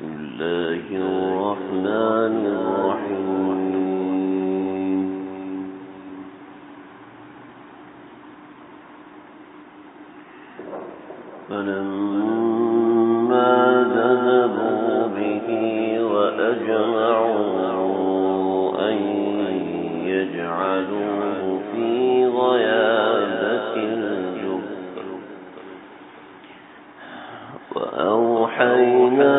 بسم الله الرحمن الرحيم فلما ذهبوا به وأجمعوا أن يجعلوه في غيابة الجب وأوحينا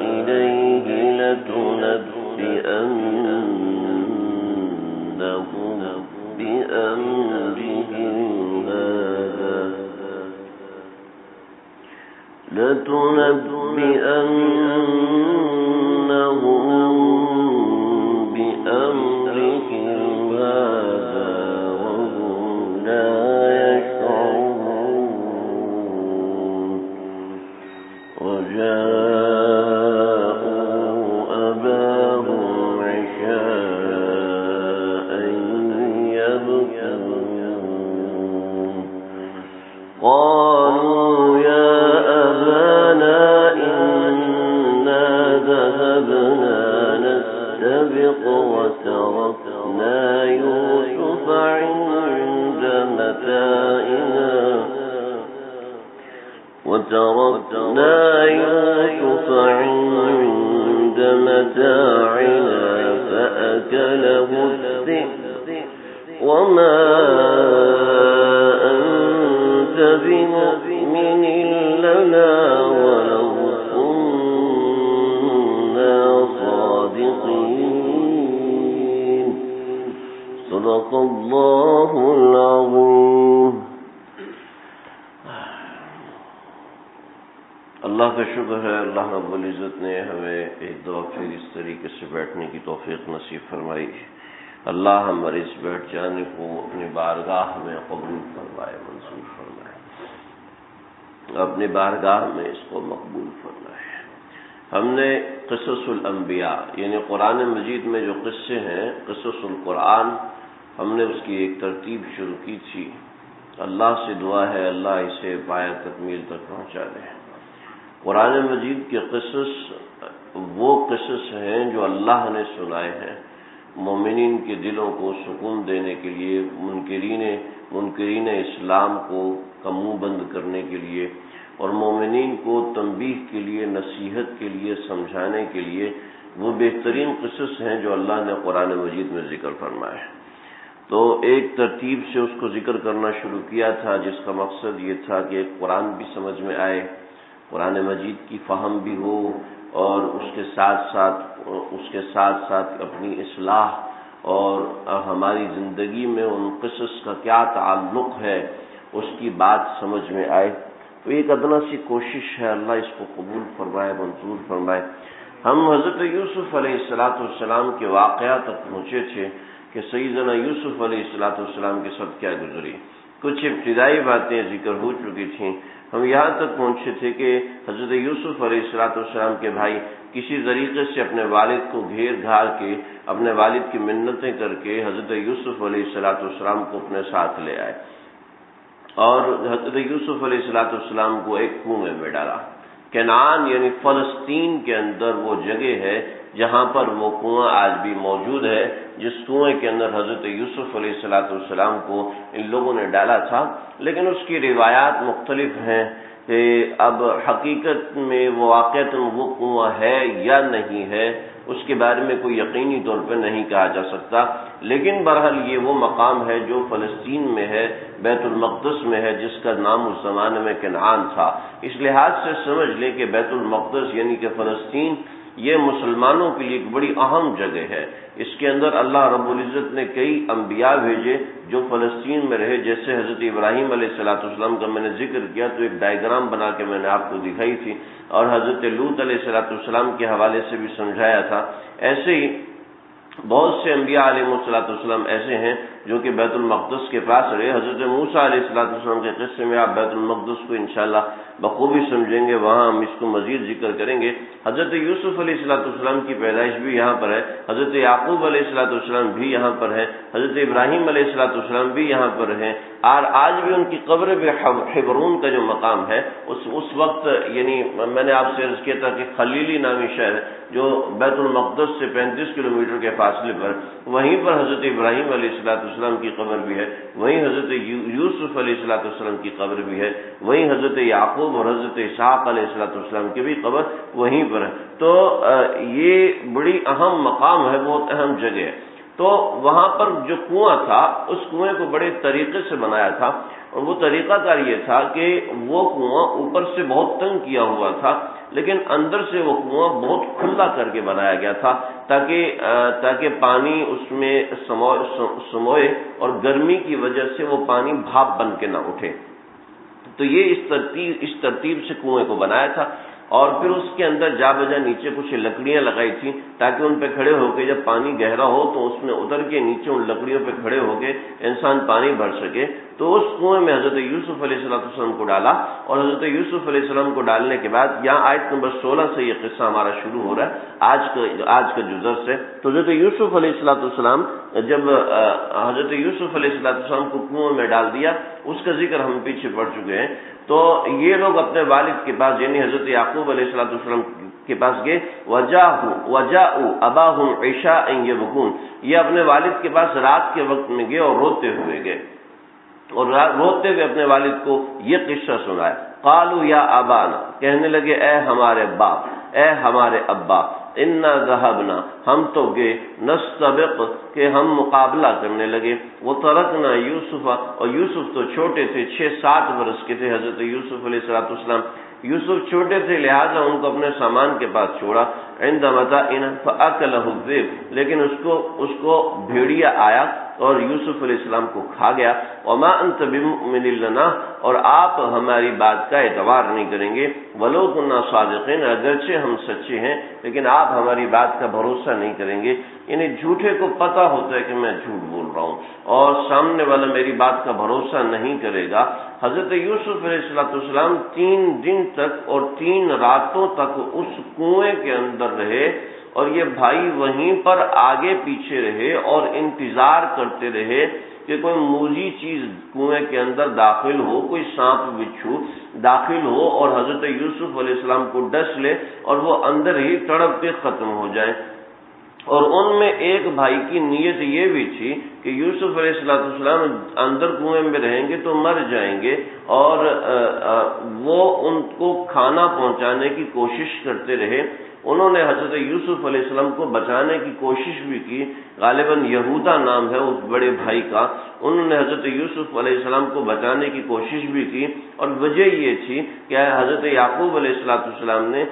إليه لتنبئنهم بأمرهم هذا وهم لا يشعرون وجاءوا أباهم عشاء يبكون قالوا يا أبانا إنا ذهبنا نستبق وتركنا يوسف عند متاعنا فأكله الذئب وما أنت بمؤمن لنا ولو كنا صادقين صدق الله العظيم. اللہ کا شکر ہے، اللہ رب العزت نے ہمیں ایک دفعہ پھر اس طریقے سے بیٹھنے کی توفیق نصیب فرمائی. اللہ ہمارے اس بیٹھ جانے کو اپنی بارگاہ میں قبول فرمائے، منظور فرمائے، اپنی بارگاہ میں اس کو مقبول فرمائے. ہم نے قصص الانبیاء یعنی قرآن مجید میں جو قصے ہیں، قصص القرآن، ہم نے اس کی ایک ترتیب شروع کی تھی. اللہ سے دعا ہے اللہ اسے پایہ تکمیل تک پہنچا دے. قرآن مجید کے قصص وہ قصص ہیں جو اللہ نے سنائے ہیں مومنین کے دلوں کو سکون دینے کے لیے، منکرین اسلام کو منہ بند کرنے کے لیے، اور مومنین کو تنبیہ کے لیے، نصیحت کے لیے، سمجھانے کے لیے. وہ بہترین قصص ہیں جو اللہ نے قرآن مجید میں ذکر فرمائے. تو ایک ترتیب سے اس کو ذکر کرنا شروع کیا تھا، جس کا مقصد یہ تھا کہ ایک قرآن بھی سمجھ میں آئے، قرآن مجید کی فہم بھی ہو، اور اس کے ساتھ ساتھ اپنی اصلاح اور ہماری زندگی میں ان قصص کا کیا تعلق ہے اس کی بات سمجھ میں آئے. تو ایک ادنا سی کوشش ہے، اللہ اس کو قبول فرمائے، منظور فرمائے. ہم حضرت یوسف علیہ السلام کے واقعہ تک پہنچے تھے کہ سیدنا یوسف علیہ السلام کے ساتھ کیا گزری. کچھ ابتدائی باتیں ذکر ہو چکی تھیں. ہم یہاں تک پہنچے تھے کہ حضرت یوسف علیہ السلام کے بھائی کسی طریقے سے اپنے والد کو گھیر گھار کے، اپنے والد کی منتیں کر کے حضرت یوسف علیہ السلام کو اپنے ساتھ لے آئے، اور حضرت یوسف علیہ السلام کو ایک کنویں میں ڈالا. کنعان یعنی فلسطین کے اندر وہ جگہ ہے جہاں پر وہ کنواں آج بھی موجود ہے، جس کنویں کے اندر حضرت یوسف علیہ السلام کو ان لوگوں نے ڈالا تھا. لیکن اس کی روایات مختلف ہیں کہ اب حقیقت میں وہ واقعتاً وہ کنواں ہے یا نہیں ہے، اس کے بارے میں کوئی یقینی طور پہ نہیں کہا جا سکتا. لیکن بہرحال یہ وہ مقام ہے جو فلسطین میں ہے، بیت المقدس میں ہے، جس کا نام اس زمانے میں کنعان تھا. اس لحاظ سے سمجھ لیں کہ بیت المقدس یعنی کہ فلسطین یہ مسلمانوں کے لیے ایک بڑی اہم جگہ ہے. اس کے اندر اللہ رب العزت نے کئی انبیاء بھیجے جو فلسطین میں رہے. جیسے حضرت ابراہیم علیہ السلام کا میں نے ذکر کیا تو ایک ڈائیگرام بنا کے میں نے آپ کو دکھائی تھی، اور حضرت لوط علیہ السلام کے حوالے سے بھی سمجھایا تھا. ایسے ہی بہت سے انبیاء علیہ السلام ایسے ہیں جو کہ بیت المقدس کے پاس رہے۔ حضرت موسیٰ علیہ السلام کے قصے میں آپ بیت المقدس کو انشاءاللہ بخوبی سمجھیں گے، وہاں ہم اس کو مزید ذکر کریں گے۔ حضرت یوسف علیہ السلام کی پیدائش بھی یہاں پر ہے، حضرت یعقوب علیہ السلام بھی یہاں پر ہے، حضرت ابراہیم علیہ السلام بھی یہاں پر ہیں، اور آج بھی ان کی قبر بھی حبرون کا جو مقام ہے اس وقت، یعنی میں نے آپ سے عرض کیا تھا کہ خلیلی نامی شہر جو بیت المقدس سے 35 کلومیٹر کے فاصلے پر، وہیں پر حضرت ابراہیم علیہ السلام کی قبر بھی ہے، وہیں حضرت یوسف علیہ السلام کی قبر بھی ہے، وہیں حضرت یعقوب اور حضرت اسحاق علیہ السلام کی بھی قبر وہیں پر ہے۔ تو یہ بڑی اہم مقام ہے، بہت اہم جگہ ہے۔ تو وہاں پر جو کنواں تھا اس کنویں کو بڑے طریقے سے بنایا تھا، اور وہ طریقہ کار یہ تھا کہ وہ کنواں اوپر سے بہت تنگ کیا ہوا تھا، لیکن اندر سے وہ کنواں بہت کھلا کر کے بنایا گیا تھا تاکہ پانی اس میں سموئے اور گرمی کی وجہ سے وہ پانی بھاپ بن کے نہ اٹھے۔ تو یہ اس ترتیب سے کنویں کو بنایا تھا، اور پھر اس کے اندر جا بجا نیچے کچھ لکڑیاں لگائی تھیں تاکہ ان پہ کھڑے ہو کے جب پانی گہرا ہو تو اس میں اتر کے نیچے ان لکڑیوں پہ کھڑے ہو کے انسان پانی بھر سکے۔ تو اس کنویں میں حضرت یوسف علیہ السلام کو ڈالا، اور حضرت یوسف علیہ السلام کو ڈالنے کے بعد یہاں آیت نمبر 16 سے یہ قصہ ہمارا شروع ہو رہا ہے آج کا جو درس ہے۔ تو حضرت یوسف علیہ السلام جب حضرت یوسف علیہ السلام کو کنویں میں ڈال دیا، اس کا ذکر ہم پیچھے پڑ چکے ہیں۔ تو یہ لوگ اپنے والد کے پاس یعنی حضرت یعقوب علیہ السلام کے پاس گئے، وجاءوا اباهم عشاء يبكون، یہ اپنے والد کے پاس رات کے وقت میں گئے اور روتے ہوئے گئے، اور روتے ہوئے اپنے والد کو یہ قصہ سنایا۔ قالوا یا ابانا، کہنے لگے اے ہمارے باپ، اے ہمارے ابا، انا ذهبنا، ہم تو گئے، نستبق، کہ ہم مقابلہ کرنے لگے، وترکنا یوسف، اور یوسف تو چھوٹے تھے، 6-7 برس کے تھے حضرت یوسف علیہ السلام، یوسف چھوٹے تھے لہذا ان کو اپنے سامان کے پاس چھوڑا، عند متاعنا فاکلہ الذئب، لیکن اس کو بھیڑیا آیا اور یوسف علیہ السلام کو کھا گیا۔ وما انت بمؤمن لنا، اور آپ ہماری بات کا اعتبار نہیں کریں گے، ولو کنا صادقین، اگرچہ ہم سچے ہیں لیکن آپ ہماری بات کا بھروسہ نہیں کریں گے۔ یعنی جھوٹے کو پتہ ہوتا ہے کہ میں جھوٹ بول رہا ہوں اور سامنے والا میری بات کا بھروسہ نہیں کرے گا۔ حضرت یوسف علیہ السلام 3 دن تک اور 3 راتوں تک اس کنویں کے اندر رہے، اور یہ بھائی وہیں پر آگے پیچھے رہے اور انتظار کرتے رہے کہ کوئی موذی چیز کنویں کے اندر داخل ہو، کوئی سانپ بچھو داخل ہو اور حضرت یوسف علیہ السلام کو ڈس لے اور وہ اندر ہی تڑپ کے ختم ہو جائے۔ اور ان میں ایک بھائی کی نیت یہ بھی تھی کہ یوسف علیہ السلام اندر کنویں میں رہیں گے تو مر جائیں گے، اور وہ ان کو کھانا پہنچانے کی کوشش کرتے رہے۔ انہوں نے حضرت یوسف علیہ السلام کو بچانے کی کوشش بھی کی، غالباً یہودا نام ہے اس بڑے بھائی کا، انہوں نے حضرت یوسف علیہ السلام کو بچانے کی کوشش بھی کی، اور وجہ یہ تھی کہ حضرت یعقوب علیہ السلام نے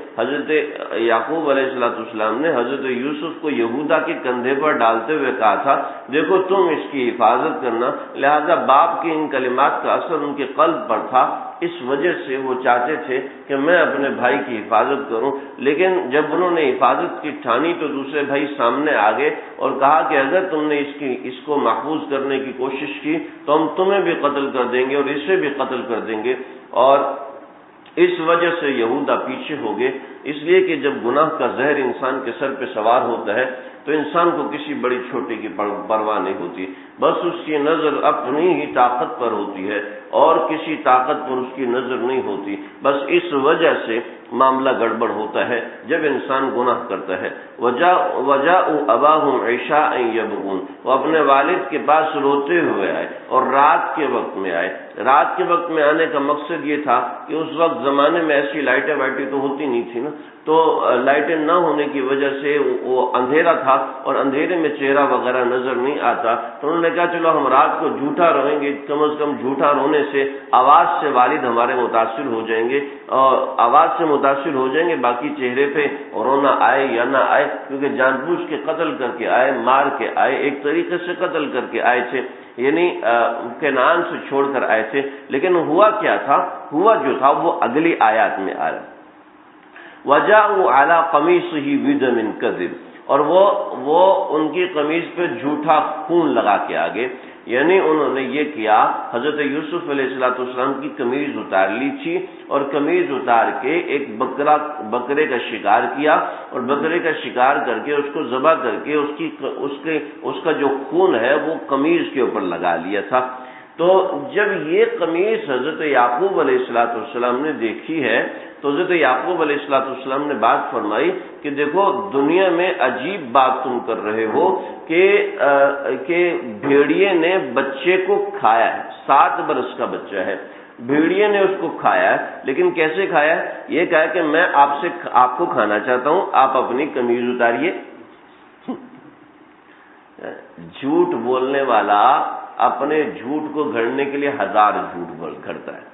حضرت یوسف کو یہودا کے کندھے پر ڈالتے ہوئے کہا تھا دیکھو تم اس کی حفاظت کرنا، لہذا باپ کے ان کلمات کا اثر ان کے قلب پر تھا، اس وجہ سے وہ چاہتے تھے کہ میں اپنے بھائی کی حفاظت کروں۔ لیکن جب انہوں نے حفاظت کی ٹھانی تو دوسرے بھائی سامنے آ گئے اور کہا کہ اگر تم نے اس کو محفوظ کرنے کی کوشش کی تو ہم تمہیں بھی قتل کر دیں گے اور اسے بھی قتل کر دیں گے، اور اس وجہ سے یہودا پیچھے ہو گئے۔ اس لیے کہ جب گناہ کا زہر انسان کے سر پہ سوار ہوتا ہے تو انسان کو کسی بڑی چھوٹی کی پرواہ نہیں ہوتی، بس اس کی نظر اپنی ہی طاقت پر ہوتی ہے اور کسی طاقت پر اس کی نظر نہیں ہوتی، بس اس وجہ سے معاملہ گڑبڑ ہوتا ہے جب انسان گناہ کرتا ہے۔ وجاءوا اباهم عشاء يبكون، وہ اپنے والد کے پاس روتے ہوئے آئے اور رات کے وقت میں آئے۔ رات کے وقت میں آنے کا مقصد یہ تھا کہ اس وقت زمانے میں ایسی لائٹیں تو ہوتی نہیں تھی نا، تو لائٹیں نہ ہونے کی وجہ سے وہ اندھیرا تھا اور اندھیرے میں چہرہ وغیرہ نظر نہیں آتا، تو انہوں نے کہا چلو ہم رات کو جھوٹا رہیں گے، کم از کم جھوٹا رونے سے آواز سے والد ہمارے متاثر ہو جائیں گے، اور آواز سے متاثر ہو جائیں گے، باقی چہرے پہ رونا آئے یا نہ آئے، کیونکہ جان بوجھ کے قتل کر کے آئے، مار کے آئے، ایک طریقے سے قتل کر کے آئے تھے، یعنی کنعان سے چھوڑ کر آئے تھے۔ لیکن ہوا کیا تھا؟ ہوا جو تھا وہ اگلی آیات میں آیا، وَجَاءُوا عَلَىٰ قَمِيصِهِ بِدَمٍ كَذِبٍ، اور وہ ان کی قمیض پہ جھوٹا خون لگا کے آگے، یعنی انہوں نے یہ کیا، حضرت یوسف علیہ السلام کی قمیض اتار لی تھی اور قمیض اتار کے ایک بکرے کا شکار کیا، اور بکرے کا شکار کر کے اس کو ذبح کر کے اس کا جو خون ہے وہ قمیض کے اوپر لگا لیا تھا۔ تو جب یہ قمیض حضرت یعقوب علیہ السلام نے دیکھی ہے تو حضرت یعقوب علیہ السلام نے بات فرمائی کہ دیکھو دنیا میں عجیب بات تم کر رہے ہو کہ بھیڑیے نے بچے کو کھایا ہے، 7 برس کا بچہ ہے، بھیڑیے نے اس کو کھایا ہے، لیکن کیسے کھایا ہے؟ یہ کہا کہ میں آپ کو کھانا چاہتا ہوں، آپ اپنی قمیض اتاریے۔ جھوٹ بولنے والا اپنے جھوٹ کو گھڑنے کے لیے 1000 جھوٹ گھڑتا ہے،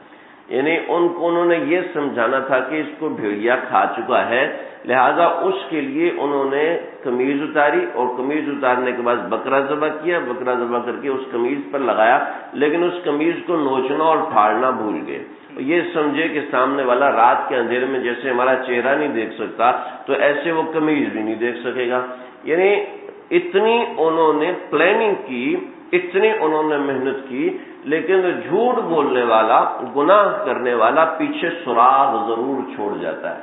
یعنی انہوں نے یہ سمجھانا تھا کہ اس کو بھیڑیا کھا چکا ہے، لہذا اس کے لیے انہوں نے قمیض اتاری، اور قمیض اتارنے کے بعد بکرا ذبح کیا، بکرا ذبح کر کے اس قمیض پر لگایا، لیکن اس قمیض کو نوچنا اور پھاڑنا بھول گئے۔ یہ سمجھے کہ سامنے والا رات کے اندھیرے میں جیسے ہمارا چہرہ نہیں دیکھ سکتا تو ایسے وہ قمیض بھی نہیں دیکھ سکے گا، یعنی اتنی انہوں نے پلاننگ کی، اتنی انہوں نے محنت کی، لیکن جھوٹ بولنے والا، گناہ کرنے والا پیچھے سراغ ضرور چھوڑ جاتا ہے۔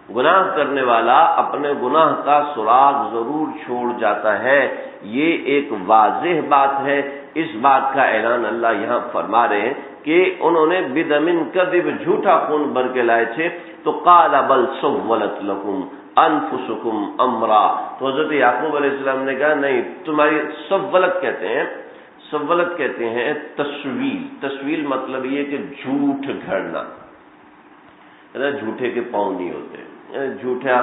گناہ کرنے والا اپنے گناہ کا سراغ ضرور چھوڑ جاتا ہے، یہ ایک واضح بات ہے۔ اس بات کا اعلان اللہ یہاں فرما رہے ہیں کہ انہوں نے بدمن کذب، جھوٹا خون بھر کے لائے تھے، تو قال بل سولت لکم انفسکم امرا، تو حضرت یعقوب علیہ السلام نے کہا نہیں، تمہاری سولت کہتے ہیں تسویل مطلب یہ کہ جھوٹ گھڑنا، جھوٹے کے پاؤں نہیں ہوتے، جھوٹا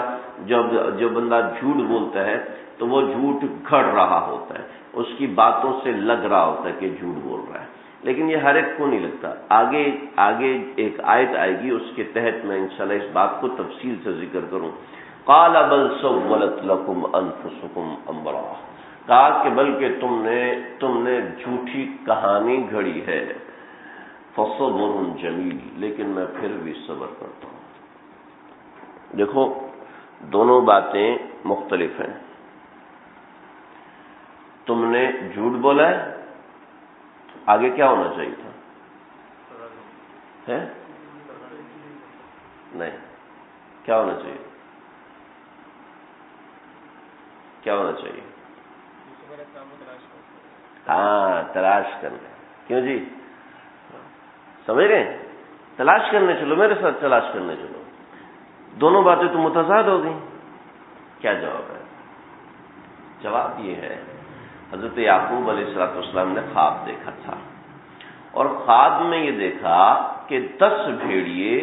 جب بندہ جھوٹ بولتا ہے تو وہ جھوٹ گھڑ رہا ہوتا ہے، اس کی باتوں سے لگ رہا ہوتا ہے کہ جھوٹ بول رہا ہے، لیکن یہ ہر ایک کو نہیں لگتا۔ آگے ایک آیت آئے گی، اس کے تحت میں انشاءاللہ اس بات کو تفصیل سے ذکر کروں۔ قال بل سولت لکم انفسکم امرا، کہا کہ بلکہ تم نے جھوٹی کہانی گھڑی ہے، فصبر جمیل، لیکن میں پھر بھی صبر کرتا ہوں۔ دیکھو دونوں باتیں مختلف ہیں۔ تم نے جھوٹ بولا ہے، آگے کیا ہونا چاہیے تھا؟ نہیں، کیا ہونا چاہیے؟ کیا ہونا چاہیے؟ ہاں، تلاش کرنا۔ کیوں جی؟ سمجھ رہے ہیں؟ تلاش کرنے چلو، میرے ساتھ تلاش کرنے چلو۔ دونوں باتیں تو متضاد ہو گئیں۔ کیا جواب ہے؟ جواب یہ ہے، حضرت یعقوب علیہ السلام نے خواب دیکھا تھا، اور خواب میں یہ دیکھا کہ 10 بھیڑیے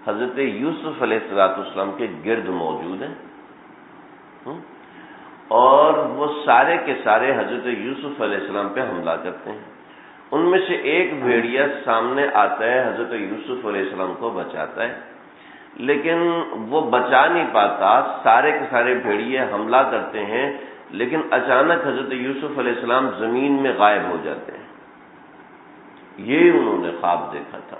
حضرت یوسف علیہ السلام کے گرد موجود ہیں، اور وہ سارے کے سارے حضرت یوسف علیہ السلام پہ حملہ کرتے ہیں۔ ان میں سے ایک بھیڑیا سامنے آتا ہے، حضرت یوسف علیہ السلام کو بچاتا ہے، لیکن وہ بچا نہیں پاتا، سارے کے سارے بھیڑیے حملہ کرتے ہیں، لیکن اچانک حضرت یوسف علیہ السلام زمین میں غائب ہو جاتے ہیں۔ یہ انہوں نے خواب دیکھا تھا۔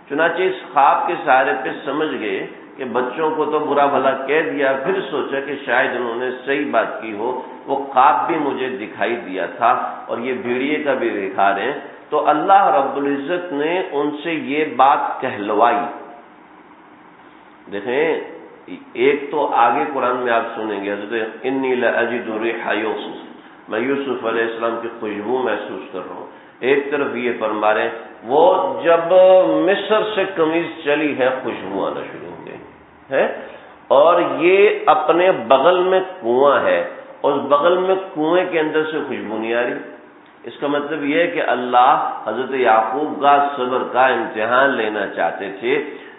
چنانچہ اس خواب کے سہارے پہ سمجھ گئے کہ بچوں کو تو برا بھلا کہہ دیا، پھر سوچا کہ شاید انہوں نے صحیح بات کی ہو، وہ خواب بھی مجھے دکھائی دیا تھا اور یہ بھیڑیے کا بھی دکھا رہے ہیں، تو اللہ رب العزت نے ان سے یہ بات کہلوائی۔ دیکھیں، ایک تو آگے قرآن میں آپ سنیں گے، حضرت انی لاجد ریح یوسف، میں یوسف علیہ السلام کی خوشبو محسوس کر رہا ہوں۔ ایک طرف یہ فرما رہے ہیں وہ جب مصر سے قمیض چلی ہے خوشبو آنا شروع ہو گئی ہے، اور یہ اپنے بغل میں کنواں ہے، اس بغل میں کنویں کے اندر سے خوشبو نہیں آ رہی۔ اس کا مطلب یہ ہے کہ اللہ حضرت یعقوب کا صبر کا امتحان لینا چاہتے تھے،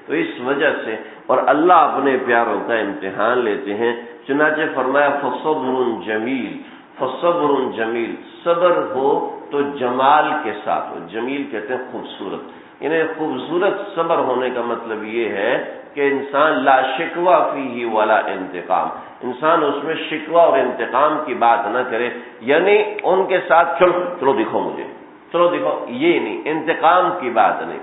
تو اس وجہ سے، اور اللہ اپنے پیاروں کا امتحان لیتے ہیں، چنانچہ فرمایا فصبر جمیل، فصبر جمیل، صبر ہو تو جمال کے ساتھ ہو، جمیل کہتے ہیں خوبصورت، یعنی خوبصورت صبر ہونے کا مطلب یہ ہے کہ انسان لا شکوہ فیہ ولا انتقام، انسان اس میں شکوہ اور انتقام کی بات نہ کرے، یعنی ان کے ساتھ چلو دکھاؤ مجھے، چلو دکھاؤ، یہ نہیں، انتقام کی بات نہیں،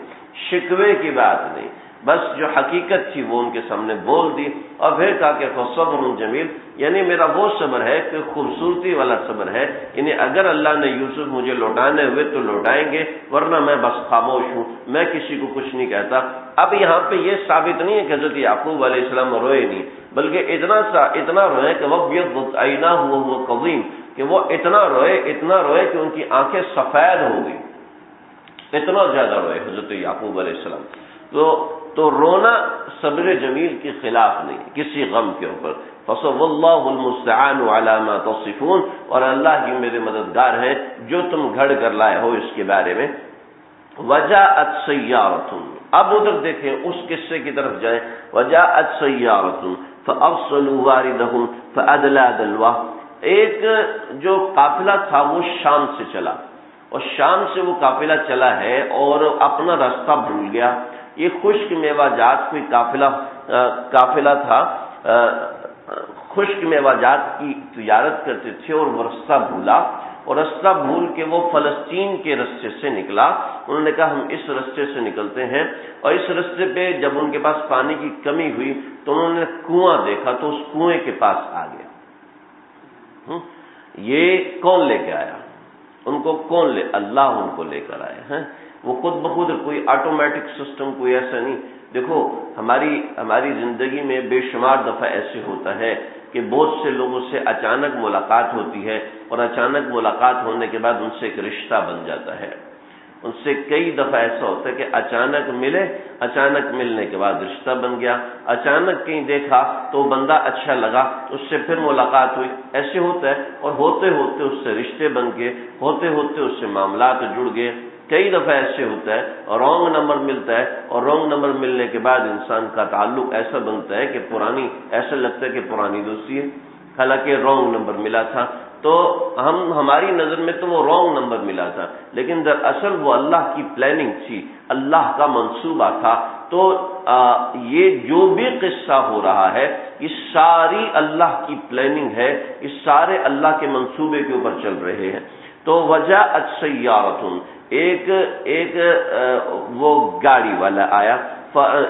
شکوے کی بات نہیں، بس جو حقیقت تھی وہ ان کے سامنے بول دی، اور پھر کہا کہ فصبر جمیل، یعنی میرا وہ صبر ہے کہ خوبصورتی والا صبر ہے، یعنی اگر اللہ نے یوسف مجھے لوٹانے ہوئے تو لوٹائیں گے، ورنہ میں بس خاموش ہوں، میں کسی کو کچھ نہیں کہتا۔ اب یہاں پہ یہ ثابت نہیں ہے کہ حضرت یعقوب علیہ السلام روئے نہیں، بلکہ اتنا روئے کہ وَابْيَضَّتْ عَيْنَاهُ وَهُوَ كَظِيمٌ، کہ وہ اتنا روئے کہ ان کی آنکھیں سفید ہو گئی، اتنا زیادہ روئے حضرت یعقوب علیہ السلام۔ تو رونا صبر جمیل کے خلاف نہیں، کسی غم کے اوپر۔ فَاللَّهُ الْمُسْتَعَانُ عَلَى مَا تَصِفُونَ، اور اللہ ہی میرے مددگار ہیں جو تم گھڑ کر لائے ہو اس کے بارے میں۔ وَجَاءَتْ سَيَّارَةٌ، اب ادھر دیکھیں اس قصے کی طرف جائیں۔ وَجَاءَتْ سَيَّارَةٌ فَأَرْسَلُوا وَارِدَهُمْ فَأَدْلَىٰ دَلْوَهُ، ایک جو قافلہ تھا وہ شام سے چلا، اور شام سے وہ قافلہ چلا ہے اور اپنا راستہ بھول گیا۔ یہ خشک میوہ جات کوئی قافلہ تھا، خشک میوہ جات کی تجارت کرتے تھے، اور وہ راستہ بھولا، اور راستہ بھول کے وہ فلسطین کے راستے سے نکلا۔ انہوں نے کہا ہم اس راستے سے نکلتے ہیں، اور اس راستے پہ جب ان کے پاس پانی کی کمی ہوئی تو انہوں نے کنواں دیکھا، تو اس کنویں کے پاس آ گیا۔ یہ کون لے کے آیا ان کو؟ اللہ ان کو لے کر آئے ہیں، وہ خود بخود کوئی آٹومیٹک سسٹم، کوئی ایسا نہیں۔ دیکھو ہماری زندگی میں بے شمار دفعہ ایسے ہوتا ہے کہ بہت سے لوگوں سے اچانک ملاقات ہوتی ہے، اور اچانک ملاقات ہونے کے بعد ان سے ایک رشتہ بن جاتا ہے۔ ان سے کئی دفعہ ایسا ہوتا ہے کہ اچانک ملے، اچانک ملنے کے بعد رشتہ بن گیا، اچانک کہیں دیکھا تو بندہ اچھا لگا، اس سے پھر ملاقات ہوئی، ایسے ہوتا ہے، اور ہوتے ہوتے اس سے رشتے بن گئے، ہوتے ہوتے اس سے معاملات جڑ گئے۔ کئی دفعہ ایسے ہوتا ہے، اور رانگ نمبر ملتا ہے، اور رانگ نمبر ملنے کے بعد انسان کا تعلق ایسا بنتا ہے کہ ایسا لگتا ہے کہ پرانی دوستی ہے، حالانکہ رانگ نمبر ملا تھا۔ تو ہماری نظر میں تو وہ رانگ نمبر ملا تھا، لیکن دراصل وہ اللہ کی پلاننگ تھی، اللہ کا منصوبہ تھا۔ تو یہ جو بھی قصہ ہو رہا ہے یہ ساری اللہ کی پلاننگ ہے، یہ سارے اللہ کے منصوبے کے اوپر چل رہے ہیں۔ تو وجاءت سیارۃ، ایک وہ گاڑی والا آیا،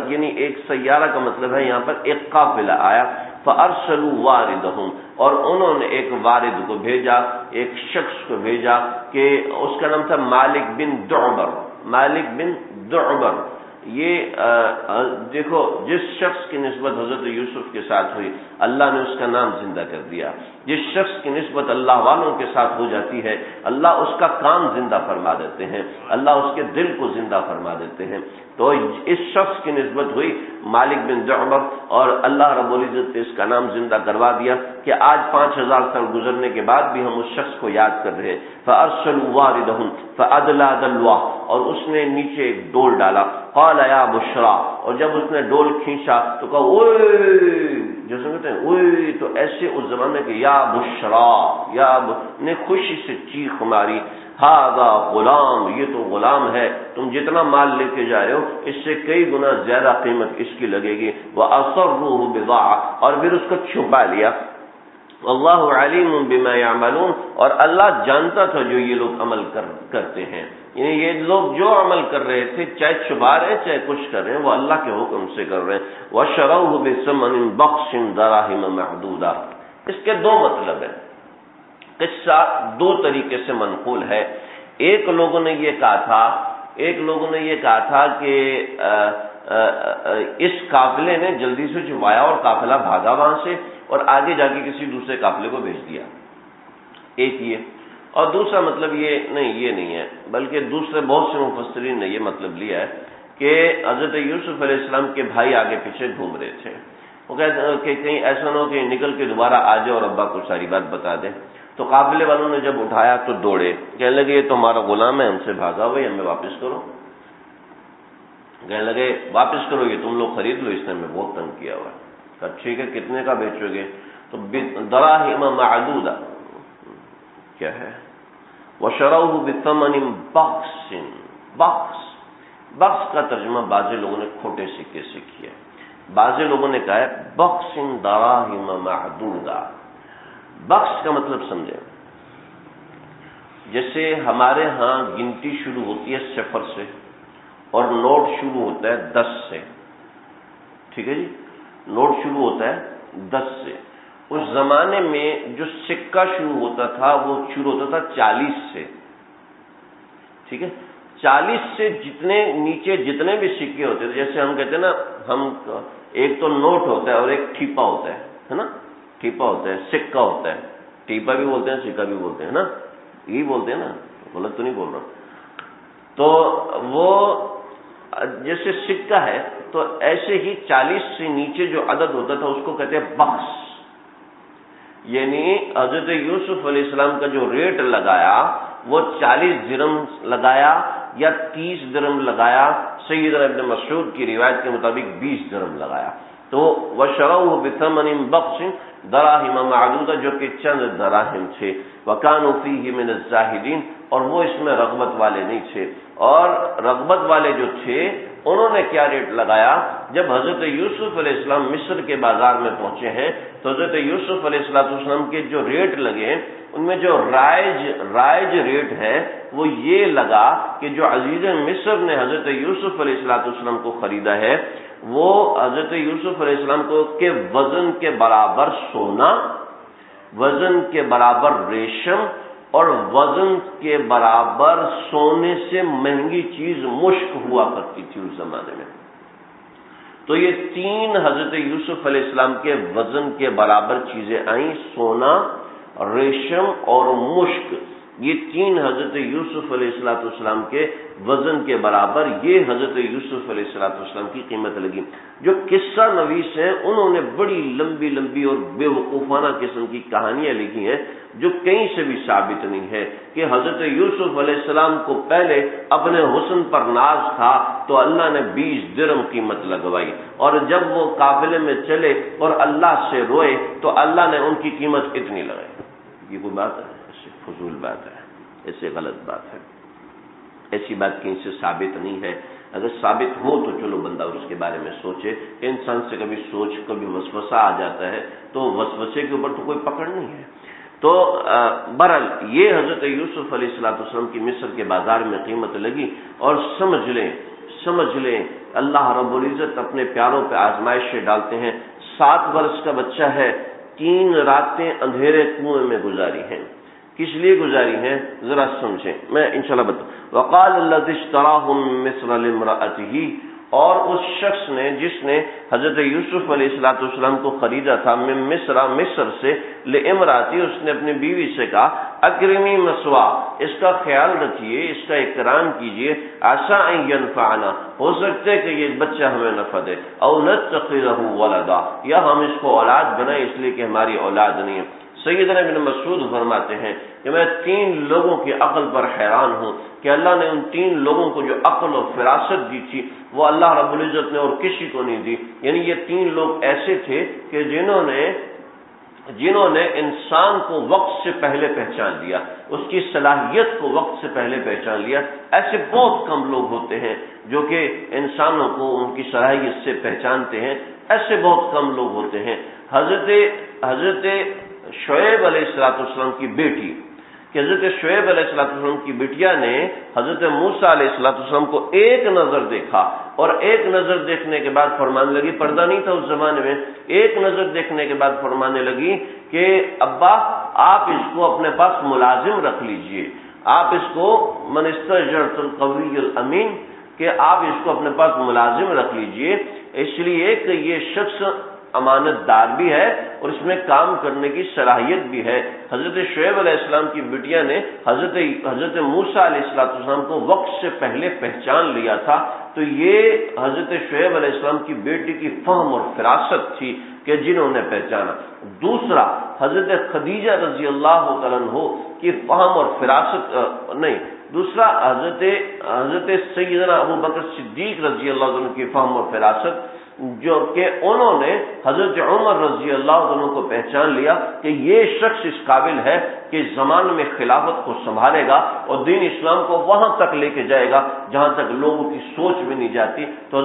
یعنی ایک سیارہ کا مطلب ہے یہاں پر ایک قافلہ آیا۔ فَأَرْسَلُوا وَارِدَهُمْ، اور انہوں نے ایک وارد کو بھیجا، ایک شخص کو بھیجا کہ اس کا نام تھا مالک بن دعبر۔ یہ دیکھو جس شخص کی نسبت حضرت یوسف کے ساتھ ہوئی اللہ نے اس کا نام زندہ کر دیا۔ جس شخص کی نسبت اللہ والوں کے ساتھ ہو جاتی ہے اللہ اس کا کام زندہ فرما دیتے ہیں، اللہ اس کے دل کو زندہ فرما دیتے ہیں۔ تو اس شخص کی نسبت ہوئی مالک بن دعبر، اور اللہ رب العزت نے اس کا نام زندہ کروا دیا کہ آج 5000 سال گزرنے کے بعد بھی ہم اس شخص کو یاد کر رہے ہیں۔ فَأَرْسَلُوا وَارِدَهُمْ فَأَدْلَىٰ دَلْوَهُ، اور اس نے نیچے ایک ڈول ڈالا۔ قَالَ یَا بُشْرَىٰ، اور جب اس نے ڈول کھینچا تو کہا اوئے، جو سمجھتے ہیں اوئے، تو ایسے اس زمانے کے یا بشرا، نے خوشی سے چیخ ماری، ہاذا غلام، یہ تو غلام ہے، تم جتنا مال لے کے جا رہے ہو اس سے کئی گنا زیادہ قیمت اس کی لگے گی۔ وَأَصَرُّوهُ بِضَاعَةً، اور پھر اس کو چھپا لیا۔ واللہ علیم بما یعملون، اور اللہ جانتا تھا جو یہ لوگ عمل کرتے ہیں، یعنی یہ لوگ جو عمل کر رہے تھے چاہے چھپا رہے ہیں چاہے کچھ کر رہے ہیں وہ اللہ کے حکم سے کر رہے ہیں۔ وَشَرَوْهُ بِثَمَنٍ بَخْسٍ دَرَاهِمَ مَعْدُودَةٍ، اس کے دو مطلب ہیں، قصہ دو طریقے سے منقول ہے۔ ایک لوگوں نے یہ کہا تھا کہ اس قافلے نے جلدی سے چھپایا اور قافلہ بھاگا وہاں سے اور آگے جا کے کسی دوسرے قافلے کو بھیج دیا، ایک یہ۔ اور دوسرا مطلب یہ نہیں ہے، بلکہ دوسرے بہت سے مفسرین نے یہ مطلب لیا ہے کہ حضرت یوسف علیہ السلام کے بھائی آگے پیچھے گھوم رہے تھے، وہ کہتے ہیں کہ کہیں ایسا نہ ہو کہ نکل کے دوبارہ آ جائے اور ابا کو ساری بات بتا دیں۔ تو قافلے والوں نے جب اٹھایا تو دوڑے، کہنے لگے یہ تو ہمارا غلام ہے، ہم سے بھاگا ہوا ہے، ہمیں واپس کرو۔ کہنے لگے واپس کرو، یہ تم لوگ خرید لو، اس نے ہمیں بہت تنگ کیا ہوا ہے۔ کہا ٹھیک ہے، کتنے کا بیچو گے؟ تو دراہم معدودہ کیا ہے؟ وَشَرَوْهُ بِثَمَنٍ بَخْسٍ، بخس کا ترجمہ بعض لوگوں نے کھوٹے سکے سے کیا، بعض لوگوں نے کہا ہے بخس دراہم معدودہ۔ بخس کا مطلب سمجھیں، جیسے ہمارے ہاں گنتی شروع ہوتی ہے 0 سے اور نوٹ شروع ہوتا ہے 10 سے، ٹھیک ہے جی، نوٹ شروع ہوتا ہے 10 سے. اس زمانے میں جو سکہ شروع ہوتا تھا وہ شروع ہوتا تھا 40 سے. ٹھیک ہے، 40 سے جتنے نیچے جتنے بھی سکے ہوتے تھے، جیسے ہم کہتے ہیں نا، ہم ایک تو نوٹ ہوتا ہے اور ایک ٹھیپا ہوتا ہے نا، ٹھیپا ہوتا ہے، سکہ ہوتا ہے، ٹھیپا بھی بولتے ہیں سکہ بھی بولتے ہیں نا، یہی بولتے ہیں نا، غلط تو نہیں بول رہا. تو وہ جیسے سکہ ہے تو ایسے ہی 40 سے نیچے جو عدد ہوتا تھا اس کو کہتے ہیں بخس. یعنی حضرت یوسف علیہ السلام کا جو ریٹ لگایا وہ 40 درہم لگایا یا 30 درہم لگایا. سیدنا ابن مسعود کی روایت کے مطابق 20 درہم لگایا. تو وشروه بثمن بخس دراہم معدودہ، جو کہ چند دراہم تھے. وکانوا فیہ من الزاہدین، اور وہ اس میں رغبت والے نہیں تھے. اور رغبت والے جو تھے انہوں نے کیا ریٹ لگایا؟ جب حضرت یوسف علیہ السلام مصر کے بازار میں پہنچے ہیں تو حضرت یوسف علیہ السلام کے جو ریٹ لگے ان میں جو رائج ریٹ ہے وہ یہ لگا کہ جو عزیز مصر نے حضرت یوسف علیہ السلام کو خریدا ہے وہ حضرت یوسف علیہ السلام کو کے وزن کے برابر سونا، وزن کے برابر ریشم اور وزن کے برابر سونے سے مہنگی چیز مشک ہوا کرتی تھی اس زمانے میں. تو یہ 3 حضرت یوسف علیہ السلام کے وزن کے برابر چیزیں آئیں، سونا، ریشم اور مشک. یہ 3 حضرت یوسف علیہ السلام کے وزن کے برابر یہ حضرت یوسف علیہ السلام کی قیمت لگی. جو قصہ نویس ہیں انہوں نے بڑی لمبی لمبی اور بے وقوفانہ قسم کی کہانیاں لکھی ہیں جو کہیں سے بھی ثابت نہیں ہے کہ حضرت یوسف علیہ السلام کو پہلے اپنے حسن پر ناز تھا تو اللہ نے 20 درہم قیمت لگوائی، اور جب وہ قافلے میں چلے اور اللہ سے روئے تو اللہ نے ان کی قیمت اتنی لگائی. یہ کوئی بات ہے؟ ایسی فضول بات ہے، ایسے غلط بات ہے، ایسی بات کہیں سے ثابت نہیں ہے. اگر ثابت ہو تو چلو بندہ اس کے بارے میں سوچے. انسان سے کبھی وسوسہ آ جاتا ہے تو وسوسے کے اوپر تو کوئی پکڑ نہیں ہے. تو بہرحال یہ حضرت یوسف علیہ السلام کی مصر کے بازار میں قیمت لگی. اور سمجھ لیں اللہ رب العزت اپنے پیاروں پہ آزمائشیں ڈالتے ہیں. 7 برس کا بچہ ہے، 3 راتیں اندھیرے کنویں میں گزاری ہیں. کس لیے گزاری ہیں ذرا سمجھیں، میں انشاءاللہ بتاؤں. وقال الذی اشتراہ من مصر لامرأتہ، اور اس شخص نے جس نے حضرت یوسف علیہ السلام کو خریدا تھا من مصر سے، لامرأتہ، اس نے اپنی بیوی سے کہا اکرمی مثواہ، اس کا خیال رکھیے، اس کا اکرام کیجیے، عسیٰ ان ینفعنا، ہو سکتا ہے کہ یہ بچہ ہمیں نفع دے، او نتخذہ ولدا، یا ہم اس کو اولاد بنائیں اس لیے کہ ہماری اولاد نہیں ہے. سیدنا ابن مسعود فرماتے ہیں کہ میں 3 لوگوں کی عقل پر حیران ہوں کہ اللہ نے ان 3 لوگوں کو جو عقل اور فراست دی تھی وہ اللہ رب العزت نے اور کسی کو نہیں دی. یعنی یہ 3 لوگ ایسے تھے کہ جنہوں نے انسان کو وقت سے پہلے پہچان لیا، اس کی صلاحیت کو وقت سے پہلے پہچان لیا. ایسے بہت کم لوگ ہوتے ہیں جو کہ انسانوں کو ان کی صلاحیت سے پہچانتے ہیں، ایسے بہت کم لوگ ہوتے ہیں. حضرت شعیب علیہ السلام کی بیٹی، کہ حضرت شعیب علیہ السلام کی بیٹیا نے حضرت موسیٰ علیہ السلام کو ایک نظر دیکھا، اور ایک نظر دیکھنے کے بعد فرمانے لگی، پردہ نہیں تھا اس زمانے میں، ایک نظر دیکھنے کے بعد فرمانے لگی کہ ابا آپ اس کو اپنے پاس ملازم رکھ لیجئے، آپ اس کو من استاجرت القوی الامین، کہ آپ اس کو اپنے پاس ملازم رکھ لیجئے، اس لیے کہ یہ شخص امانت دار بھی ہے اور اس میں کام کرنے کی صلاحیت بھی ہے. حضرت شعیب علیہ السلام کی بیٹیا نے حضرت موسیٰ علیہ السلام کو وقت سے پہلے پہچان لیا تھا. تو یہ حضرت شعیب علیہ السلام کی بیٹی کی فہم اور فراست تھی کہ جنہوں نے پہچانا. دوسرا حضرت خدیجہ رضی اللہ تعالیٰ عنہ کی فہم اور فراست نہیں، دوسرا حضرت سیدنا ابو بکر صدیق رضی اللہ عنہ کی فہم اور فراست، جو کہ انہوں نے حضرت عمر رضی اللہ عنہ کو پہچان لیا کہ یہ شخص اس قابل ہے کہ زمان میں خلافت کو سنبھالے گا اور دین اسلام کو وہاں تک لے کے جائے گا جہاں تک لوگوں کی سوچ میں نہیں جاتی. تو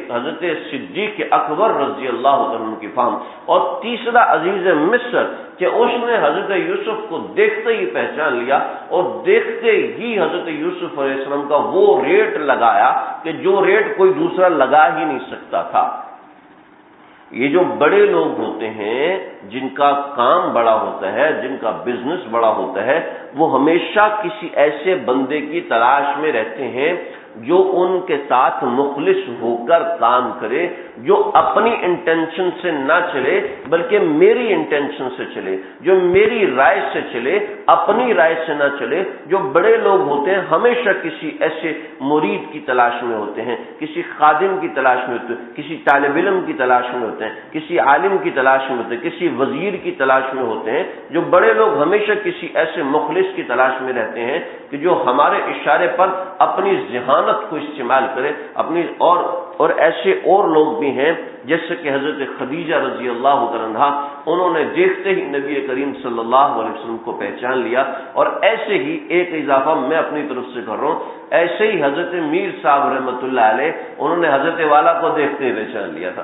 حضرت صدیق اکبر رضی اللہ عنہ کی فہم. اور تیسرا عزیز مصر کہ اس نے حضرت یوسف کو دیکھتے ہی پہچان لیا اور دیکھتے ہی حضرت یوسف علیہ السلام کا وہ ریٹ لگایا کہ جو ریٹ کوئی دوسرا لگا ہی نہیں سکتا تھا. یہ جو بڑے لوگ ہوتے ہیں، جن کا کام بڑا ہوتا ہے، جن کا بزنس بڑا ہوتا ہے، وہ ہمیشہ کسی ایسے بندے کی تلاش میں رہتے ہیں جو ان کے ساتھ مخلص ہو کر کام کرے، جو اپنی انٹینشن سے نہ چلے بلکہ میری انٹینشن سے چلے، جو میری رائے سے چلے، اپنی رائے سے نہ چلے۔ جو بڑے لوگ ہوتے ہیں ہمیشہ کسی ایسے مرید کی تلاش میں ہوتے ہیں، کسی خادم کی تلاش میں ہوتے ہیں، کسی طالب علم کی تلاش میں ہوتے ہیں، کسی عالم کی تلاش میں ہوتے ہیں، کسی وزیر کی تلاش میں ہوتے ہیں۔ جو بڑے لوگ ہمیشہ کسی ایسے مخلص کی تلاش میں رہتے ہیں کہ جو ہمارے اشارے پر اپنی ذہانت کو استعمال کرے اپنی، اور ایسے اور لوگ بھی ہیں جیسے کہ حضرت خدیجہ رضی اللہ عنہا، انہوں نے دیکھتے ہی نبی کریم صلی اللہ علیہ وسلم کو پہچان لیا۔ اور ایسے ہی ایک اضافہ میں اپنی طرف سے کر رہا ہوں، ایسے ہی حضرت میر صاحب رحمۃ اللہ علیہ، انہوں نے حضرت والا کو دیکھتے ہی پہچان لیا تھا۔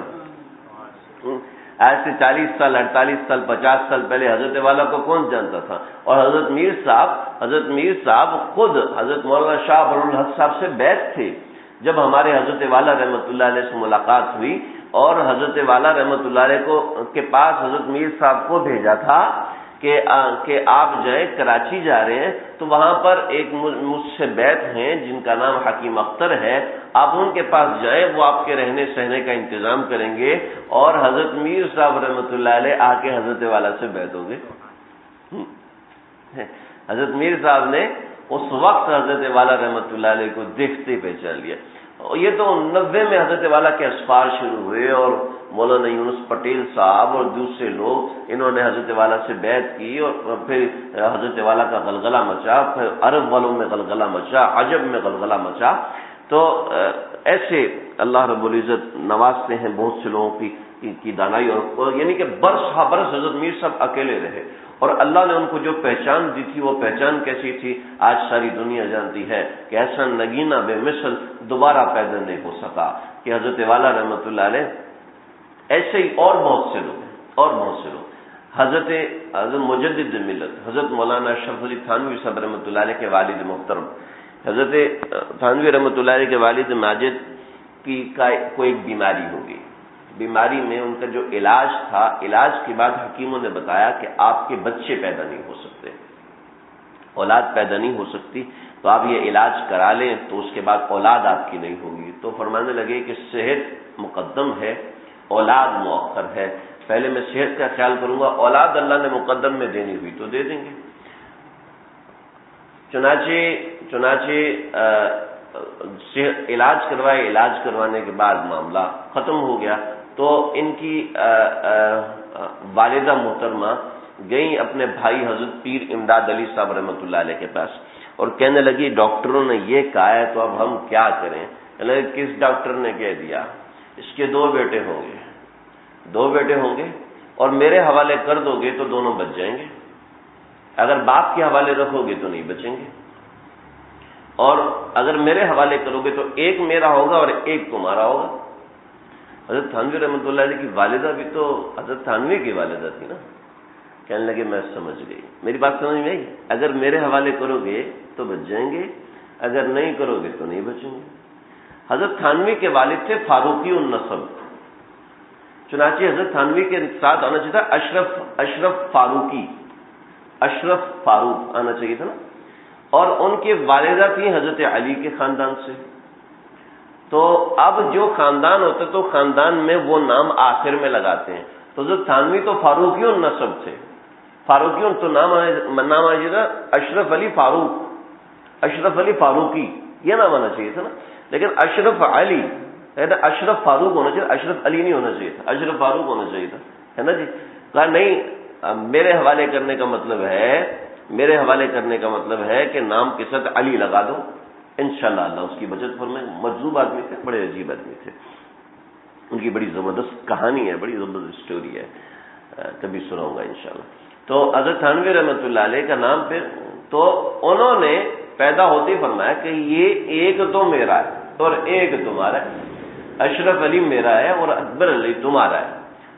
آج سے 40 سال 48 سال 50 سال پہلے حضرت والا کو کون جانتا تھا؟ اور حضرت میر صاحب خود حضرت مولانا شاہ ابو الحق صاحب سے بیعت تھے۔ جب ہمارے حضرت والا رحمۃ اللہ علیہ سے ملاقات ہوئی اور حضرت والا رحمۃ اللہ علیہ کے پاس حضرت میر صاحب کو بھیجا تھا کہ آپ جائیں، کراچی جا رہے ہیں، تو وہاں پر ایک مجھ سے بیعت ہیں جن کا نام حکیم اختر ہے، آپ ان کے پاس جائیں، وہ آپ کے رہنے سہنے کا انتظام کریں گے۔ اور حضرت میر صاحب رحمۃ اللہ علیہ آ کے حضرت والا سے بیعت ہو گئے۔ حضرت میر صاحب نے اس وقت حضرت والا رحمۃ اللہ علیہ کو دیکھتے ہی پہچان لیا۔ یہ تو 90 میں حضرت والا کے اسفار شروع ہوئے اور مولانا یونس پٹیل صاحب اور دوسرے لوگ انہوں نے حضرت والا سے بیعت کی، اور پھر حضرت والا کا غلغلہ مچا، پھر عرب والوں میں غلغلہ مچا، عجب میں غلغلہ مچا۔ تو ایسے اللہ رب العزت نوازتے ہیں بہت سے لوگوں کی دانائی، اور یعنی کہ برس ہا برس حضرت میر صاحب اکیلے رہے، اور اللہ نے ان کو جو پہچان دی تھی وہ پہچان کیسی تھی آج ساری دنیا جانتی ہے کہ ایسا نگینہ بے مثل دوبارہ پیدا نہیں ہو سکا کہ حضرت والا رحمۃ اللہ علیہ۔ ایسے ہی اور بہت سے لوگ حضرت مجدد ملت حضرت مولانا اشرف علی تھانوی صاحب رحمۃ اللہ علیہ کے والد محترم، حضرت تھانوی رحمۃ اللہ علیہ کے والد ماجد کی کو ایک بیماری ہوگی، بیماری میں ان کا جو علاج تھا، علاج کے بعد حکیموں نے بتایا کہ آپ کے بچے پیدا نہیں ہو سکتے، اولاد پیدا نہیں ہو سکتی، تو آپ یہ علاج کرا لیں تو اس کے بعد اولاد آپ کی نہیں ہوگی۔ تو فرمانے لگے کہ صحت مقدم ہے، اولاد مؤخر ہے، پہلے میں صحت کا خیال کروں گا، اولاد اللہ نے مقدم میں دینی ہوئی تو دے دیں گے۔ چنانچہ علاج کروائے، علاج کروانے کے بعد معاملہ ختم ہو گیا، تو ان کی والدہ محترمہ گئیں اپنے بھائی حضرت پیر امداد علی صاحب رحمۃ اللہ علیہ کے پاس، اور کہنے لگی ڈاکٹروں نے یہ کہا ہے تو اب ہم کیا کریں؟ کس ڈاکٹر نے کہہ دیا؟ اس کے 2 بیٹے ہوں گے اور میرے حوالے کر دو گے تو دونوں بچ جائیں گے، اگر باپ کے حوالے رکھو گے تو نہیں بچیں گے، اور اگر میرے حوالے کرو گے تو ایک میرا ہوگا اور ایک تمہارا ہوگا۔ حضرت تھانوی رحمۃ اللہ علیہ کی والدہ بھی تو حضرت تھانوی کی والدہ تھی نا۔ کہنے لگے میں سمجھ گئی، میری بات سمجھ میں آئی؟ اگر میرے حوالے کرو گے تو بچ جائیں گے، اگر نہیں کرو گے تو نہیں بچیں گے۔ حضرت تھانوی کے والد تھے فاروقی النسب، چنانچہ حضرت تھانوی کے ساتھ آنا چاہیے تھا اشرف فاروق آنا چاہیے تھا نا، اور ان کی والدہ تھی حضرت علی کے خاندان سے۔ تو اب جو خاندان ہوتا تو خاندان میں وہ نام آخر میں لگاتے ہیں، تو حضرت تھانوی تو فاروقی النسب تھے، فاروقی تو نام آنا تھا اشرف علی فاروقی، یہ نام آنا چاہیے تھا نا، لیکن اشرف علی ہے نا، اشرف فاروق ہونا چاہیے، اشرف علی نہیں ہونا چاہیے تھا، اشرف فاروق ہونا چاہیے تھا، ہے نا جی۔ کہا نہیں، میرے حوالے کرنے کا مطلب ہے کہ نام کے ساتھ علی لگا دو، انشاءاللہ اللہ اس کی بچت فرمائے۔ مجذوب آدمی تھے، بڑے عجیب آدمی تھے، ان کی بڑی زبردست کہانی ہے، بڑی زبردست اسٹوری ہے، کبھی سناؤں گا انشاءاللہ۔ تو حضرت تھانوی رحمۃ اللہ علیہ کا نام پھر تو انہوں نے پیدا ہوتے ہی فرمایا کہ یہ ایک تو میرا ہے اور ایک تمہارا ہے، اشرف علی میرا ہے اور اکبر علی تمہارا ہے۔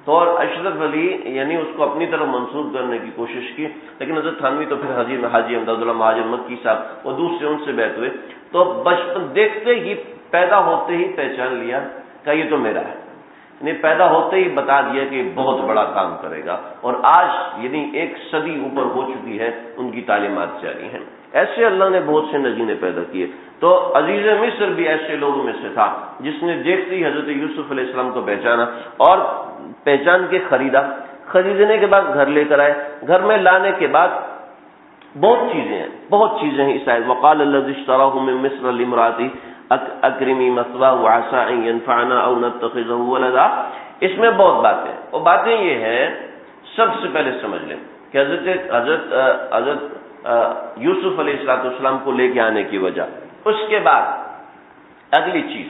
تو اور اشرف علی یعنی اس کو اپنی طرف منسوب کرنے کی کوشش کی، لیکن حضرت تھانوی تو پھر حاجی امداد اللہ مہاجر مکی صاحب وہ دوسرے ان سے بیعت ہوئے، تو بچپن دیکھتے ہی پیدا ہوتے ہی پہچان لیا کہ یہ تو میرا ہے، یعنی پیدا ہوتے ہی بتا دیا کہ بہت بڑا کام کرے گا، اور آج یعنی 1 صدی اوپر ہو چکی ہے، ان کی تعلیمات جاری ہیں۔ ایسے اللہ نے بہت سے نگینے پیدا کیے۔ تو عزیز مصر بھی ایسے لوگوں میں سے تھا جس نے دیکھتے ہی حضرت یوسف علیہ السلام کو پہچانا اور پہچان کے خریدا۔ خریدنے کے بعد گھر لے کر آئے، گھر میں لانے کے بعد بہت چیزیں ہیں اس آیت وقال الذی اشتراه من مصر لامرأته اکرمی مثواه وعسى ان ينفعنا او نتخذه ولدا۔ اس میں بہت باتیں، اور باتیں یہ ہیں، سب سے پہلے سمجھ لیں کہ حضرت یوسف علیہ السلام کو لے کے آنے کی وجہ، اس کے بعد اگلی چیز،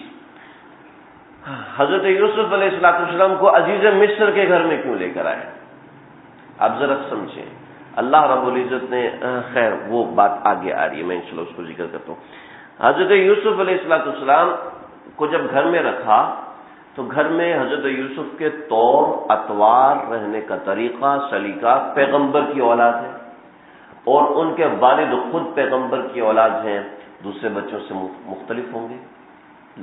حضرت یوسف علیہ السلام کو عزیز مصر کے گھر میں کیوں لے کر آئے؟ آپ ذرا سمجھیں، اللہ رب العزت نے خیر وہ بات آگے آ رہی ہے، میں انشاءاللہ اس کو ذکر کرتا ہوں۔ حضرت یوسف علیہ السلام کو جب گھر میں رکھا تو گھر میں حضرت یوسف کے طور اطوار، رہنے کا طریقہ، سلیقہ پیغمبر کی اولاد ہے، اور ان کے والد خود پیغمبر کی اولاد ہیں، دوسرے بچوں سے مختلف ہوں گے،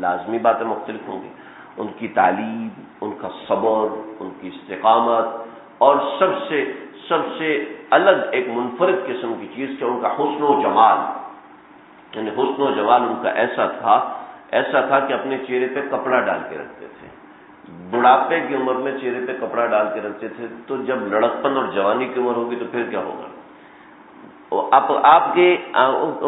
لازمی باتیں مختلف ہوں گی، ان کی تعلیم، ان کا صبر، ان کی استقامت، اور سب سے الگ ایک منفرد قسم کی چیز کہ ان کا حسن و جمال، یعنی حسن و جمال ان کا ایسا تھا کہ اپنے چہرے پہ کپڑا ڈال کے رکھتے تھے، بڑھاپے کی عمر میں چہرے پہ کپڑا ڈال کے رکھتے تھے، تو جب لڑکپن اور جوانی کی عمر ہوگی تو پھر کیا ہوگا؟ آپ کے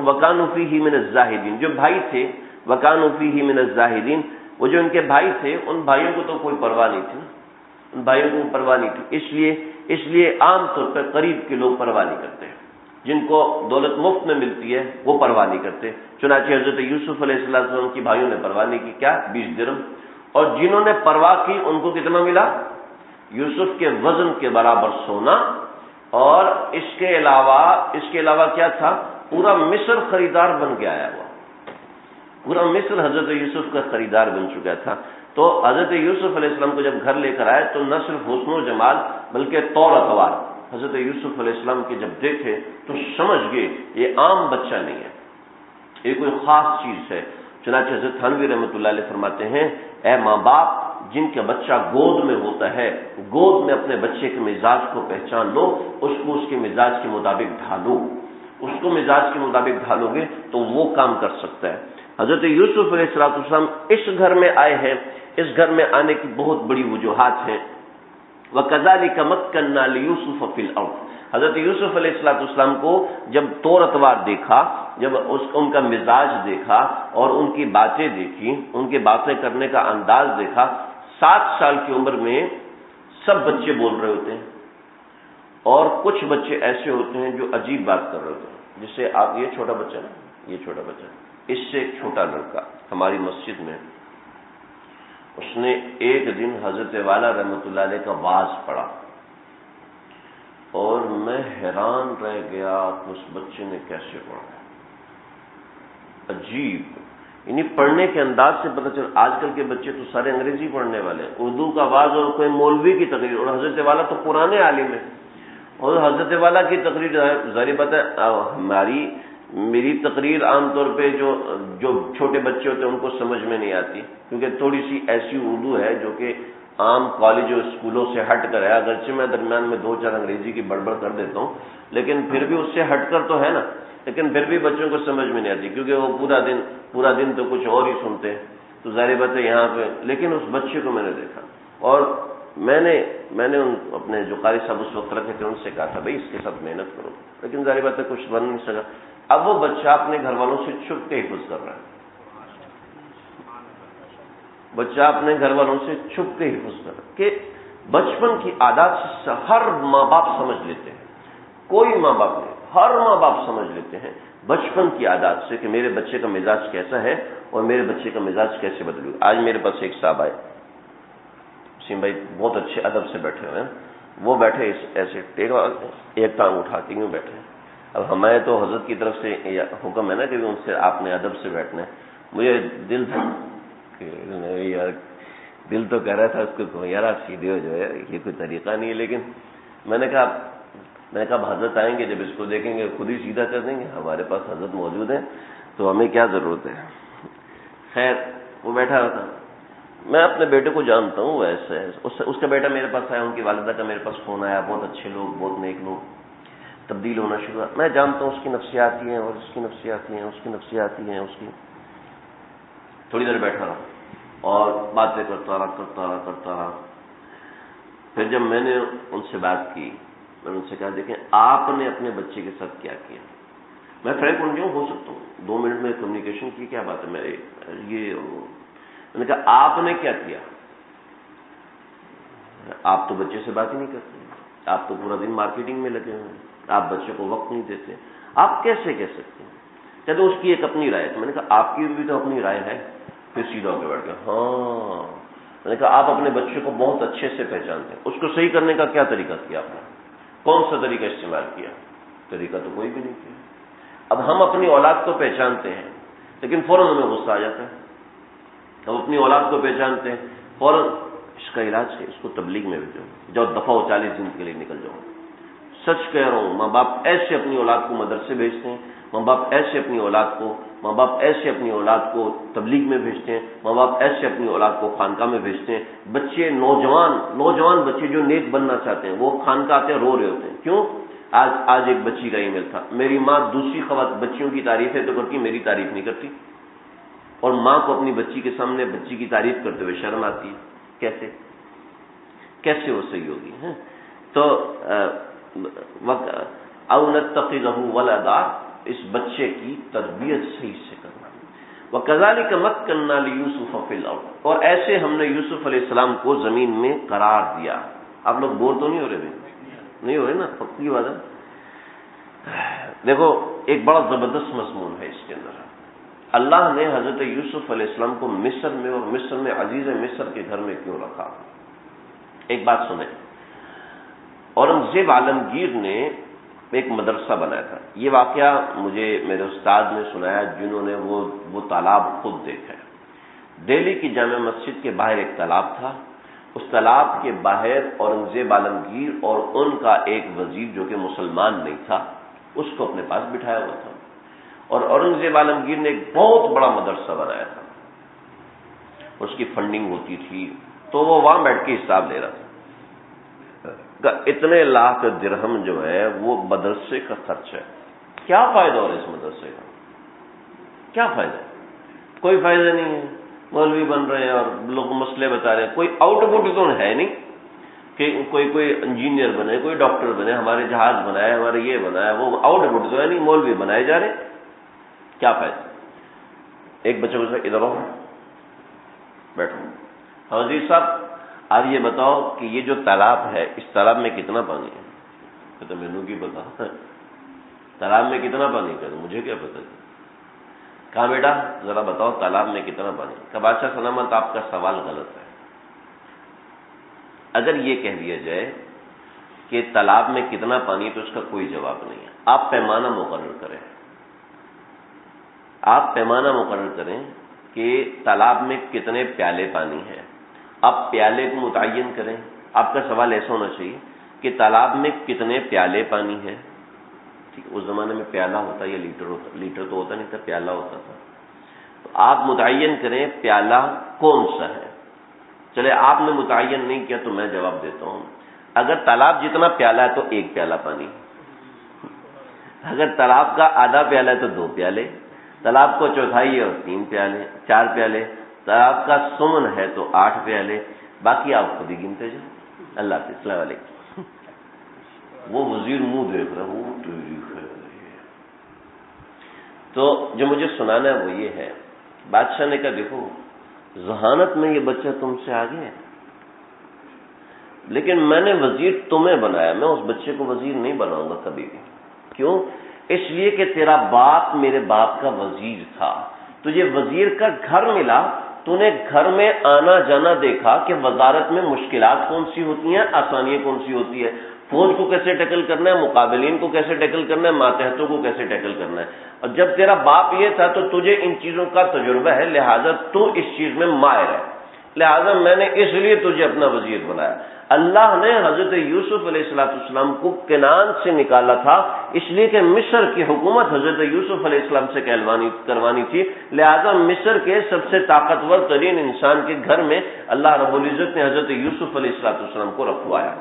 وکانوا فیہ من الزاہدین، جو بھائی تھے وکانوا فیہ من الزاہدین، وہ جو ان کے بھائی تھے، ان بھائیوں کو تو کوئی پرواہ نہیں تھی نا، ان بھائیوں کو پرواہ نہیں تھی، اس لیے عام طور پر قریب کے لوگ پرواہ نہیں کرتے، جن کو دولت مفت میں ملتی ہے وہ پرواہ نہیں کرتے۔ چنانچہ حضرت یوسف علیہ السلام کی بھائیوں نے پرواہ نہیں کی، کیا 20 درہم، اور جنہوں نے پرواہ کی ان کو کتنا ملا؟ یوسف کے وزن کے برابر سونا، اور اس کے علاوہ کیا تھا؟ پورا مصر خریدار بن کے آیا ہوا، پورا مصر حضرت یوسف کا خریدار بن چکا تھا۔ تو حضرت یوسف علیہ السلام کو جب گھر لے کر آئے تو نہ صرف حسن و جمال بلکہ طور اطوار حضرت یوسف علیہ السلام کے جب دیکھے تو سمجھ گئے یہ عام بچہ نہیں ہے، یہ کوئی خاص چیز ہے۔ چنانچہ حضرت تھانوی رحمۃ اللہ علیہ فرماتے ہیں، اے ماں باپ جن کا بچہ گود میں ہوتا ہے، گود میں اپنے بچے کے مزاج کو پہچان لو، اس کو اس کے مزاج کے مطابق ڈھالو، اس کو مزاج کے مطابق ڈھالو گے تو وہ کام کر سکتا ہے۔ حضرت یوسف علیہ السلام اس گھر میں آئے ہیں، اس گھر میں آنے کی بہت بڑی وجوہات ہیں۔ وَكَذَلِكَ مَكَّنَّا لِيُوسُفَ فِي الْأَرْضِ، حضرت یوسف علیہ السلام کو جب طور اطوار دیکھا، جب ان کا مزاج دیکھا اور ان کی باتیں دیکھی، ان کے باتیں کرنے کا انداز دیکھا، 7 سال کی عمر میں سب بچے بول رہے ہوتے ہیں، اور کچھ بچے ایسے ہوتے ہیں جو عجیب بات کر رہے ہوتے ہیں، جسے آپ یہ چھوٹا بچہ نا، یہ چھوٹا بچہ، اس سے ایک چھوٹا لڑکا ہماری مسجد میں، اس نے ایک دن حضرت والا رحمۃ اللہ علیہ کا واعظ پڑھا، اور میں حیران رہ گیا کہ اس بچے نے کیسے پڑھا، عجیب، یعنی پڑھنے کے انداز سے پتہ چل۔ آج کل کے بچے تو سارے انگریزی پڑھنے والے ہیں، اردو کا واعظ اور کوئی مولوی کی تقریر، اور حضرت والا تو پرانے عالم ہے، اور حضرت والا کی تقریر ظاہر بات ہے، میری تقریر عام طور پہ جو چھوٹے بچے ہوتے ہیں ان کو سمجھ میں نہیں آتی، کیونکہ تھوڑی سی ایسی اردو ہے جو کہ عام کالج اور اسکولوں سے ہٹ کر ہے، اگرچہ میں درمیان میں 2-4 انگریزی کی بڑبڑ کر دیتا ہوں، لیکن پھر بھی اس سے ہٹ کر تو ہے نا، لیکن پھر بھی بچوں کو سمجھ میں نہیں آتی، کیونکہ وہ پورا دن تو کچھ اور ہی سنتے ہیں، تو ظاہر بات ہے یہاں پہ۔ لیکن اس بچے کو میں نے دیکھا، اور میں نے اپنے جو قاری صاحب اس وقت رکھے تھے ان سے کہا تھا بھائی اس کے ساتھ محنت کرو، لیکن ظاہر بات ہے کچھ بن نہیں سکا۔ اب وہ بچہ اپنے گھر والوں سے چھپ کے حفظ کر رہا ہے، بچہ اپنے گھر والوں سے چھپ کے حفظ کر رہا ہے، کہ بچپن کی عادات سے ہر ماں باپ سمجھ لیتے ہیں، کوئی ماں باپ نہیں، ہر ماں باپ سمجھ لیتے ہیں بچپن کی عادات سے کہ میرے بچے کا مزاج کیسا ہے اور میرے بچے کا مزاج کیسے بدلے گا۔ آج میرے پاس ایک صاحب آئے، وسیم بھائی بہت اچھے ادب سے بیٹھے ہوئے ہیں، وہ بیٹھے ایسے ایک ٹانگ اٹھا کے یوں بیٹھے۔ اب ہمیں تو حضرت کی طرف سے حکم ہے نا کہ ان سے آپ نے ادب سے بیٹھنا ہے، مجھے دل تھا یار، دل تو کہہ رہا تھا اس کو یار آپ سیدھے ہو جائے، یہ کوئی طریقہ نہیں ہے، لیکن میں نے کہا حضرت آئیں گے جب اس کو دیکھیں گے خود ہی سیدھا کر دیں گے، ہمارے پاس حضرت موجود ہیں تو ہمیں کیا ضرورت ہے۔ خیر وہ بیٹھا ہوا تھا، میں اپنے بیٹے کو جانتا ہوں، ویسے اس کا بیٹا میرے پاس آیا، ان کی والدہ کا میرے پاس فون آیا، بہت اچھے لوگ، بہت نیک لوگ، تبدیل ہونا شروع ہوا۔ میں جانتا ہوں اس کی نفسیاتی ہیں اور اس کی نفسیاتی ہیں، اس کی نفسیاتی ہیں، اس کی۔ تھوڑی دیر بیٹھا رہا اور باتیں کرتا رہا۔ پھر جب میں نے ان سے بات کی، میں نے ان سے کہا دیکھیں آپ نے اپنے بچے کے ساتھ کیا کیا؟ میں فرینک ہو سکتا ہوں، 2 منٹ میں کمیونیکیشن کی کیا بات ہے، میں نے کہا آپ نے کیا کیا؟ آپ تو بچے سے بات ہی نہیں کرتے، آپ تو پورا دن مارکیٹنگ میں لگے ہوئے ہیں، آپ بچے کو وقت نہیں دیتے، آپ کیسے کہہ سکتے ہیں؟ کہتے اس کی ایک اپنی رائے ہے۔ میں نے کہا آپ کی بھی تو اپنی رائے ہے؟ پھر سیدھا ہو کے بیٹھ گیا۔ ہاں، میں نے کہا آپ اپنے بچے کو بہت اچھے سے پہچانتے ہیں، اس کو صحیح کرنے کا کیا طریقہ کیا آپ نے؟ کون سا طریقہ استعمال کیا؟ طریقہ تو کوئی بھی نہیں کیا۔ اب ہم اپنی اولاد کو پہچانتے ہیں لیکن فوراً ہمیں غصہ آ جاتا ہے۔ ہم اپنی اولاد کو پہچانتے ہیں، فوراً اس کا علاج ہے، اس کو تبلیغ میں بھیجو، جاؤ دفعہ ہو 40 دن کے لیے نکل جاؤ۔ سچ کہہ رہا ہوں، ماں باپ ایسے اپنی اولاد کو مدرسے بھیجتے ہیں، ماں باپ ایسے اپنی اولاد کو تبلیغ میں بھیجتے ہیں، ماں باپ ایسے اپنی اولاد کو خانقاہ میں بھیجتے ہیں۔ بچے نوجوان بچے جو نیک بننا چاہتے ہیں وہ خانقاہ آتے ہیں، رو رہے ہوتے ہیں۔ کیوں؟ آج ایک بچی کا ای میل تھا، میری ماں دوسری بچیوں کی تعریفیں تو کرتی، میری تعریف نہیں کرتی، اور ماں کو اپنی بچی کے سامنے بچی کی تعریف کرتے ہوئے شرم آتی ہے۔ کیسے وہ صحیح ہوگی؟ تو او نتخذہ ولدا، اس بچے کی تربیت صحیح سے کرنا۔ وَكَذَلِكَ مَكَّنَّا لِيُوسُفَ فِي الْأَرْضِ، اور ایسے ہم نے یوسف علیہ السلام کو زمین میں قرار دیا۔ آپ لوگ بور تو نہیں ہو رہے؟ نہیں ہو رہے نا؟ پکی بات ہے۔ دیکھو ایک بڑا زبردست مضمون ہے اس کے اندر۔ اللہ نے حضرت یوسف علیہ السلام کو مصر میں اور مصر میں عزیز مصر کے گھر میں کیوں رکھا؟ ایک بات سنیں، اورنگزیب عالمگیر نے ایک مدرسہ بنایا تھا۔ یہ واقعہ مجھے میرے استاد نے سنایا جنہوں نے وہ تالاب خود دیکھا ہے۔ دہلی کی جامع مسجد کے باہر ایک تالاب تھا، اس تالاب کے باہر اورنگزیب عالمگیر اور ان کا ایک وزیر جو کہ مسلمان نہیں تھا اس کو اپنے پاس بٹھایا ہوا تھا، اور اورنگزیب عالمگیر نے ایک بہت بڑا مدرسہ بنایا تھا، اس کی فنڈنگ ہوتی تھی، تو وہ وہاں بیٹھ کے حساب لے رہا تھا۔ اتنے لاکھ درہم جو ہے وہ مدرسے کا خرچ ہے۔ کیا فائدہ ہو رہا ہے اس مدرسے کا؟ کیا فائدہ؟ کوئی فائدہ نہیں ہے۔ مولوی بن رہے ہیں اور لوگ مسئلے بتا رہے ہیں، کوئی آؤٹ پٹ تو ہے نہیں کہ کوئی انجینئر بنے، کوئی ڈاکٹر بنے، ہمارے جہاز بنائے، ہمارے یہ بنایا، وہ آؤٹ پٹ تو ہے نہیں، مولوی بنائے جا رہے، کیا فائدہ؟ ایک بچے کو ادھر آؤ، بیٹھو، حضیر صاحب آپ یہ بتاؤ کہ یہ جو تالاب ہے اس تالاب میں کتنا پانی ہے؟ تو مینو کی پتا، تالاب میں کتنا پانی ہے؟ مجھے کیا پتا؟ کہاں بیٹا ذرا بتاؤ تالاب میں کتنا پانی؟ کہ بادشاہ سلامت آپ کا سوال غلط ہے۔ اگر یہ کہہ دیا جائے کہ تالاب میں کتنا پانی ہے تو اس کا کوئی جواب نہیں ہے۔ آپ پیمانہ مقرر کریں، آپ پیمانہ مقرر کریں کہ تالاب میں کتنے پیالے پانی ہیں، آپ پیالے کو متعین کریں۔ آپ کا سوال ایسا ہونا چاہیے کہ تالاب میں کتنے پیالے پانی ہیں، ٹھیک، اس زمانے میں پیالہ ہوتا یا لیٹر ہوتا، لیٹر تو ہوتا نہیں تھا، پیالہ ہوتا تھا، تو آپ متعین کریں پیالہ کون سا ہے۔ چلے آپ نے متعین نہیں کیا تو میں جواب دیتا ہوں، اگر تالاب جتنا پیالہ ہے تو 1 پیالہ پانی، اگر تالاب کا آدھا پیالہ ہے تو 2 پیالے، تالاب کو چوتھائی ہے اور 3 پیالے، 4 پیالے، تالاب کا سمن ہے تو 8 پیالے، باقی آپ خود ہی گنتے جائیں۔ اللہ حافظ، السلام علیکم۔ وہ وزیر منہ دیکھ رہا ہے، وہ تیری خیر ہے۔ تو جو مجھے سنانا ہے وہ یہ ہے، بادشاہ نے کہا دیکھو ذہانت میں یہ بچہ تم سے آگے ہے، لیکن میں نے وزیر تمہیں بنایا، میں اس بچے کو وزیر نہیں بناؤں گا کبھی بھی۔ کیوں؟ اس لیے کہ تیرا باپ میرے باپ کا وزیر تھا، تجھے وزیر کا گھر ملا، تو نے گھر میں آنا جانا دیکھا کہ وزارت میں مشکلات کون سی ہوتی ہیں، آسانیاں کون سی ہوتی ہے، فوج کو کیسے ٹیکل کرنا ہے، مقابلین کو کیسے ٹیکل کرنا ہے، ماتحتوں کو کیسے ٹیکل کرنا ہے، اور جب تیرا باپ یہ تھا تو تجھے ان چیزوں کا تجربہ ہے، لہذا تو اس چیز میں ماہر ہے۔ لہذا میں نے اس لیے تجھے اپنا وزیر بنایا۔ اللہ نے حضرت یوسف علیہ السلام کو کنعان سے نکالا تھا اس لیے کہ مصر کی حکومت حضرت یوسف علیہ السلام سے کروانی تھی، لہذا مصر کے سب سے طاقتور ترین انسان کے گھر میں اللہ رب العزت نے حضرت یوسف علیہ السلام کو رکھوایا۔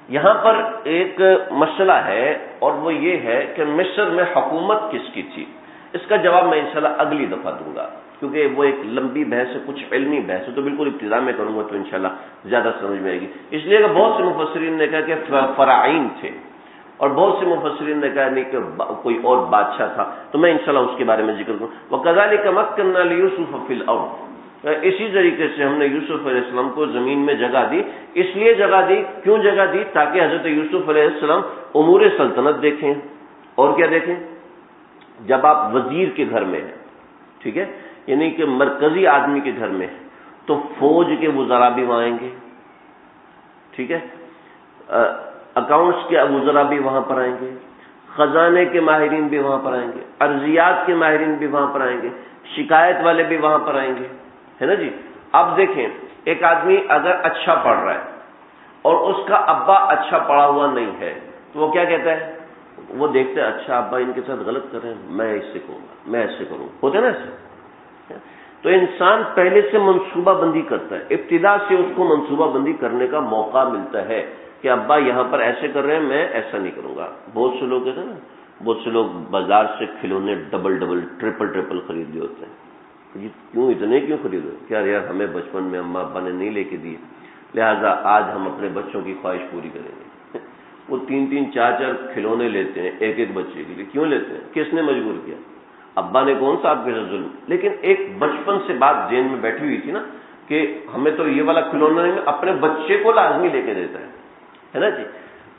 یہاں پر ایک مسئلہ ہے اور وہ یہ ہے کہ مصر میں حکومت کس کی تھی؟ اس کا جواب میں انشاءاللہ اگلی دفعہ دوں گا، کیونکہ وہ ایک لمبی بحث ہے، کچھ علمی بحث ہے، تو بالکل ابتدا میں کروں گا تو انشاءاللہ زیادہ سمجھ میں آئے گی۔ اس لیے کہ بہت سے مفسرین نے کہا کہ فراعین تھے اور بہت سے مفسرین نے کہا نہیں کہ کوئی اور بادشاہ تھا، تو میں انشاءاللہ اس کے بارے میں ذکر کروں۔ وَكَذَلِكَ مَكَّنَّا لِيُوسُفَ فِي الْأَرْضِ، اسی طریقے سے ہم نے یوسف علیہ السلام کو زمین میں جگہ دی، اس لیے جگہ دی، کیوں جگہ دی؟ تاکہ حضرت یوسف علیہ السلام امور سلطنت دیکھیں۔ اور کیا دیکھیں؟ جب آپ وزیر کے گھر میں ہیں، ٹھیک ہے، یعنی کہ مرکزی آدمی کے گھر میں تو فوج کے وزراء بھی وہاں آئیں گے، ٹھیک ہے، اکاؤنٹس کے وزراء بھی وہاں پر آئیں گے، خزانے کے ماہرین بھی وہاں پر آئیں گے، ارضیات کے ماہرین بھی وہاں پر آئیں گے، شکایت والے بھی وہاں پر آئیں گے، ہے نا جی۔ اب دیکھیں، ایک آدمی اگر اچھا پڑھ رہا ہے اور اس کا ابا اچھا پڑھا ہوا نہیں ہے تو وہ کیا کہتا ہے؟ وہ دیکھتے ہیں اچھا ابا ان کے ساتھ غلط کر رہے ہیں، میں اس سے کہوں گا، میں ایسے کروں، ہوتے نا ایسے۔ تو انسان پہلے سے منصوبہ بندی کرتا ہے، ابتدا سے اس کو منصوبہ بندی کرنے کا موقع ملتا ہے کہ ابا یہاں پر ایسے کر رہے ہیں، میں ایسا نہیں کروں گا۔ بہت سے لوگ کہتے ہیں نا، بہت سے لوگ بازار سے کھلونے ڈبل ٹرپل خرید لیے ہوتے ہیں، کیوں اتنے کیوں خریدو؟ کیا یار ہمیں بچپن میں اماں ابا نے نہیں لے کے دیے، لہذا آج ہم اپنے بچوں کی خواہش پوری کریں گے۔ وہ 3 4 کھلونے لیتے ہیں ایک بچے کے لیے، کیوں لیتے ہیں؟ کس نے مجبور کیا؟ ابا نے کون سا آپ کے ساتھ ظلم؟ لیکن ایک بچپن سے بات ذہن میں بیٹھی ہوئی تھی نا کہ ہمیں تو یہ والا کھلونا نہیں، اپنے بچے کو لازمی لے کے دیتا ہے نا جی۔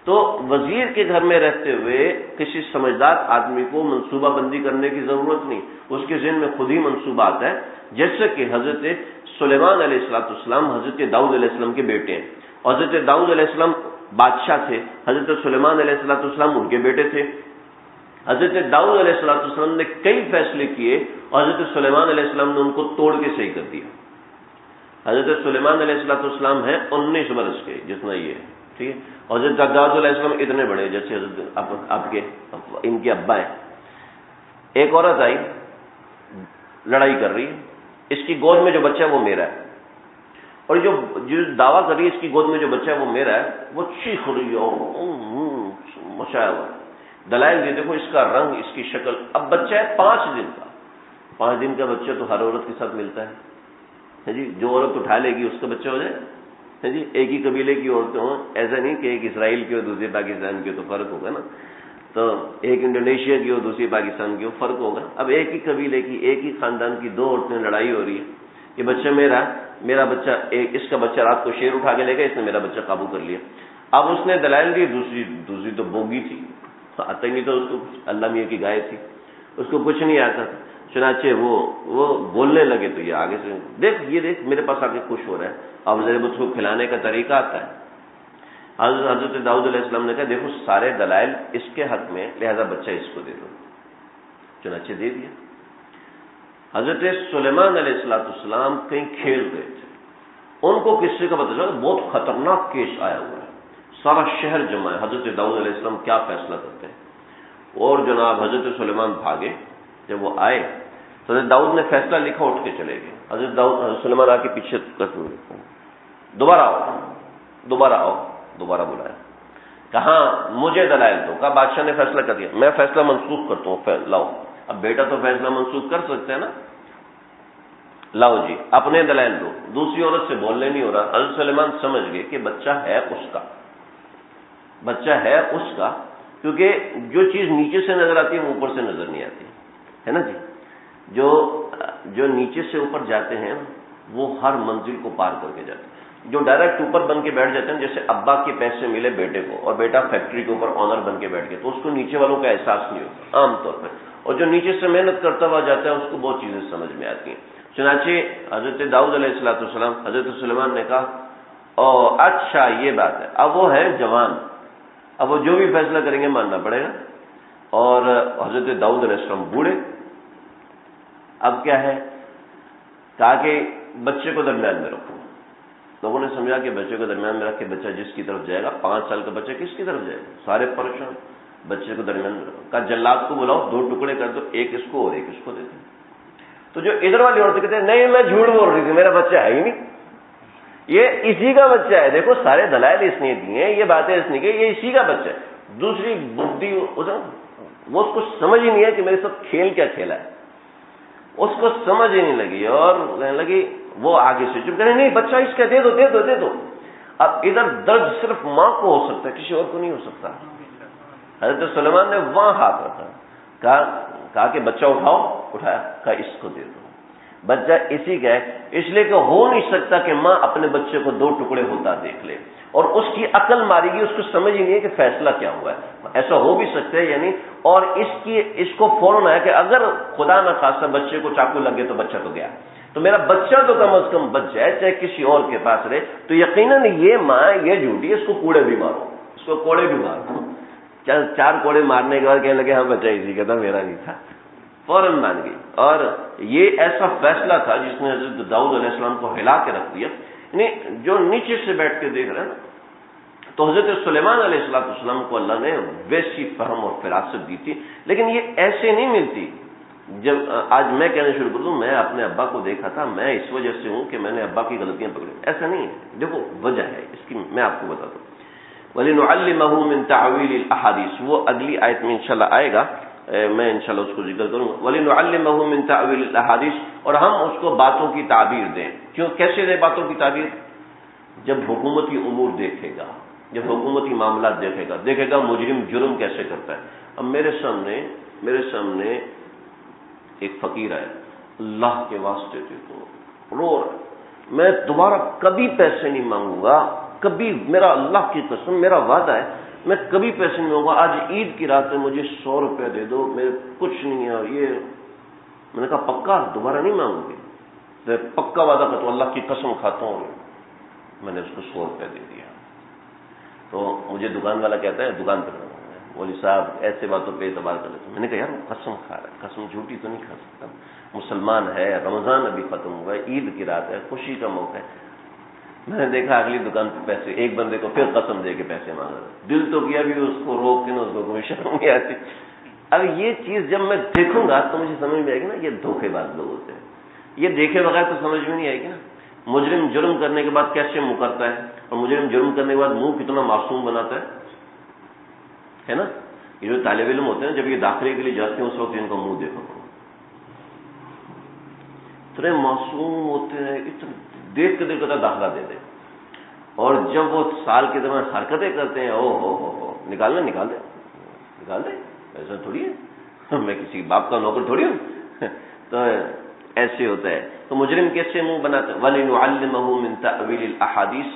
تو وزیر کے گھر میں رہتے ہوئے کسی سمجھدار آدمی کو منصوبہ بندی کرنے کی ضرورت نہیں، اس کے ذہن میں خود ہی منصوبہ آتا ہے۔ جیسے کہ حضرت سلیمان علیہ السلام حضرت داؤد علیہ السلام کے بیٹے ہیں، اور حضرت داؤد علیہ السلام بادشاہ تھے، حضرت سلیمان علیہ السلام ان کے بیٹے تھے۔ حضرت داؤد علیہ السلام نے کئی فیصلے کیے اور حضرت سلیمان علیہ السلام نے ان کو توڑ کے صحیح کر دیا۔ حضرت سلیمان علیہ السلام ہیں 19 برس کے، جتنا یہ ہے، ٹھیک ہے، اور حضرت داؤد علیہ السلام اتنے بڑے جیسے حضرت آپ کے ان کے ابا ہیں۔ ایک عورت آئی، لڑائی کر رہی ہے، اس کی گود میں جو بچہ ہے وہ میرا ہے، اور جو دعویٰ کر رہی ہے اس کی گود میں جو بچہ ہے وہ میرا ہے، وہ چیخ رہی ہے، مچایا ہوا، دلائل دی، دیکھو اس کا رنگ، اس کی شکل۔ اب بچہ ہے 5 دن کا، 5 دن کا بچہ تو ہر عورت کے ساتھ ملتا ہے جی، جو عورت اٹھا لے گی اس کا بچہ ہو جائے ہے جی۔ ایک ہی قبیلے کی عورتیں ہوں، ایسا نہیں کہ ایک اسرائیل کی اور دوسری پاکستان کی، تو فرق ہوگا نا، تو ایک انڈونیشیا کی اور دوسری پاکستان کی، وہ فرق ہوگا۔ اب ایک ہی قبیلے کی، ایک ہی خاندان کی 2 عورتیں لڑائی ہو رہی ہے، یہ بچہ میرا بچہ، اس کا بچہ رات کو شیر اٹھا کے لے گا، اس نے میرا بچہ قابو کر لیا۔ اب اس نے دلائل دی، دوسری تو بوگی تھی، آتا ہی نہیں تھا اس کو، اللہ میاں کی گائے تھی، اس کو کچھ نہیں آتا تھا، چنانچہ وہ بولنے لگے تو یہ آگے سے دیکھ میرے پاس آ کے خوش ہو رہا ہے، اب ذرا اس کو کھلانے کا طریقہ آتا ہے۔ حضرت داؤد علیہ السلام نے کہا دیکھو سارے دلائل اس کے حق میں، لہذا بچہ اس کو دے دو، چنانچہ دے دیا۔ حضرت سلیمان علیہ السلام کہیں کھیل رہے تھے، ان کو قصے کا پتہ چلا بہت خطرناک کیس آیا ہوا ہے، سارا شہر جمع ہے، حضرت داؤد علیہ السلام کیا فیصلہ کرتے ہیں؟ اور جناب حضرت سلیمان بھاگے، جب وہ آئے تو حضرت داؤد نے فیصلہ لکھا، اٹھ کے چلے گئے۔ حضرت سلیمان آ کے پیچھے دوبارہ آؤ، دوبارہ بلایا، کہاں مجھے دلائل دو، کہا بادشاہ نے فیصلہ کر دیا، میں فیصلہ منسوخ کرتا ہوں، لاؤ۔ اب بیٹا تو فیصلہ منسوخ کر سکتے ہیں نا، لاؤ جی اپنے دلائل دو، دوسری عورت سے بولنے نہیں ہو رہا۔ حضرت سلیمان سمجھ گئے کہ بچہ ہے اس کا، کیونکہ جو چیز نیچے سے نظر آتی ہے وہ اوپر سے نظر نہیں آتی ہے نا جی۔ جو نیچے سے اوپر جاتے ہیں وہ ہر منزل کو پار کر کے جاتے ہیں، جو ڈائریکٹ اوپر بن کے بیٹھ جاتے ہیں، جیسے ابا کے پیسے ملے بیٹے کو اور بیٹا فیکٹری کے اوپر آنر بن کے بیٹھ گیا، تو اس کو نیچے والوں کا احساس نہیں ہوتا عام طور پہ، اور جو نیچے سے محنت کرتا ہوا جاتا ہے اس کو بہت چیزیں سمجھ میں آتی ہیں۔ چنانچہ حضرت داؤد علیہ السلام حضرت سلیمان نے کہا اچھا یہ بات ہے، اب وہ ہے جوان، اب وہ جو بھی فیصلہ کریں گے ماننا پڑے گا، اور حضرت داؤد علیہ السلام بوڑھے، اب کیا ہے؟ کہا کہ بچے کو درمیان میں رکھو. لوگوں نے سمجھا کہ بچے کو درمیان میں رکھ کے بچہ جس کی طرف جائے گا، 5 سال کا بچہ کس کی طرف جائے گا؟ سارے پریشان. بچے کو درمیان میں رکھو. کہا جلاد کو بلاؤ، 2 ٹکڑے کر دو، ایک اس کو اور ایک اس کو دے دو. تو جو ادھر والی عورتیں کہتے ہیں نہیں میں جھوٹ بول رہی تھی، میرا بچہ ہے ہی نہیں، یہ اسی کا بچہ ہے، دیکھو سارے دلائل اس نے دیے ہیں، یہ باتیں اس نے کی، یہ اسی کا بچہ ہے. دوسری بدھی وہ اس کو سمجھ ہی نہیں ہے کہ میرے ساتھ کھیل کیا کھیلا ہے، اس کو سمجھ ہی نہیں لگی اور کہنے لگی وہ آگے سے چپ کرے نہیں بچہ اس کا دے دو دے دو دے دو. اب ادھر درد صرف ماں کو ہو سکتا ہے، کسی اور کو نہیں ہو سکتا. حضرت سلیمان نے وہاں ہاتھ رکھا، کہا کہ بچہ اٹھاؤ، اٹھایا، کہا اس کو دے دو. بچہ اسی کا ہے، اس لیے کہ ہو نہیں سکتا کہ ماں اپنے بچے کو 2 ٹکڑے ہوتا دیکھ لے اور اس کی عقل ماری گی، اس کو سمجھ ہی نہیں ہے کہ فیصلہ کیا ہوا ہے. ایسا ہو بھی سکتا ہے یعنی، اور اس کو فوراً ہے کہ اگر خدا نہ خاصہ بچے کو چاقو لگے تو بچہ تو گیا، تو میرا بچہ تو کم از کم بچ جائے، چاہے کسی اور کے پاس رہے. تو یقیناً یہ ماں یہ جھوٹی، اس کو کوڑے بھی مارو، اس کو کوڑے بھی مارو. 4 کوڑے مارنے کے بعد کہنے لگے ہاں بچہ اسی کا تھا، میرا نہیں تھا. فوراً مان گئی. اور یہ ایسا فیصلہ تھا جس نے حضرت داؤد علیہ السلام کو ہلا کے رکھ دیا. یعنی جو نیچے سے بیٹھ کے دیکھ رہے ہیں نا، تو حضرت سلیمان علیہ السلام کو اللہ نے ویسی فہم اور فراست دی تھی، لیکن یہ ایسے نہیں ملتی. جب آج میں کہنا شروع کر دوں میں اپنے ابا کو دیکھا تھا، میں اس وجہ سے ہوں کہ میں نے ابا کی غلطیاں پکڑی، ایسا نہیں ہے. دیکھو وجہ ہے اس کی، میں آپ کو بتاتا ہوں. وَلِنُعَلِّمَهُ مِن تَعْوِيلِ الْأَحَادِيثِ، وہ اگلی آیت میں انشاءاللہ آئے گا، میں انشاءاللہ اس کو ذکر کروں گا. وَلِنُعَلِّمَهُ مِن تَعْوِيلِ الْأَحَادِيثِ، اور ہم اس کو باتوں کی تعبیر دیں. کیوں کیسے دیں باتوں کی تعبیر؟ جب حکومتی امور دیکھے گا، جب حکومتی معاملات دیکھے گا مجرم جرم کیسے کرتا ہے. اب میرے سامنے ایک فقیر ہے، اللہ کے واسطے دے دو، رو رہا ہے، میں دوبارہ کبھی پیسے نہیں مانگوں گا، کبھی، میرا اللہ کی قسم میرا وعدہ ہے میں کبھی پیسے نہیں مانگوں گا، آج عید کی رات میں مجھے 100 روپے دے دو، میرے کچھ نہیں ہے. اور یہ میں نے کہا پکا دوبارہ نہیں مانگوں گے؟ پکا وعدہ کرتا ہوں، اللہ کی قسم کھاتا ہوں. میں نے اس کو 100 روپے دے دیا. تو مجھے دکان والا کہتا ہے دکان پہ بولی صاحب ایسے باتوں پہ اعتبار کر لیتے. میں نے کہا یار وہ قسم کھا رہا ہے، قسم جھوٹی تو نہیں کھا سکتا، مسلمان ہے، رمضان ابھی ختم ہوا ہے، عید کی رات ہے، خوشی کا موقع ہے. میں نے دیکھا اگلی دکان پہ پیسے، ایک بندے کو پھر قسم دے کے پیسے مانگ رہا. دل تو کیا بھی اس کو روک کے نا، اس کو کوئی شرم نہیں آتی. اب یہ چیز جب میں دیکھوں گا تو مجھے سمجھ میں آئے گی نا یہ دھوکے باز لوگ ہوتے ہیں. یہ دیکھے بغیر تو سمجھ میں نہیں آئے گی نا. مجرم جرم کرنے کے بعد کیسے منہ کرتا ہے، اور مجرم جرم کرنے کے بعد منہ کتنا معصوم بناتا ہے نا. یہ جو طالب علم ہوتے ہیں جب یہ داخلے کے لیے جاتے ہیں اس وقت ان کا منہ دیکھو، اتنے معصوم ہوتے ہیں، اتنے دیکھ کے دل کرتا داخلہ دے دے. اور جب وہ سال کے دوران حرکتیں کرتے ہیں، او ہو نکال دے، ایسا تھوڑی ہے، میں کسی باپ کا نوکر تھوڑی ہوں. تو ایسے ہوتا ہے. تو مجرم کیسے منہ بناتے ہیں؟ وَلِنُعَلِّمَهُ مِن تَأْوِيلِ الْأَحَادِيثِ،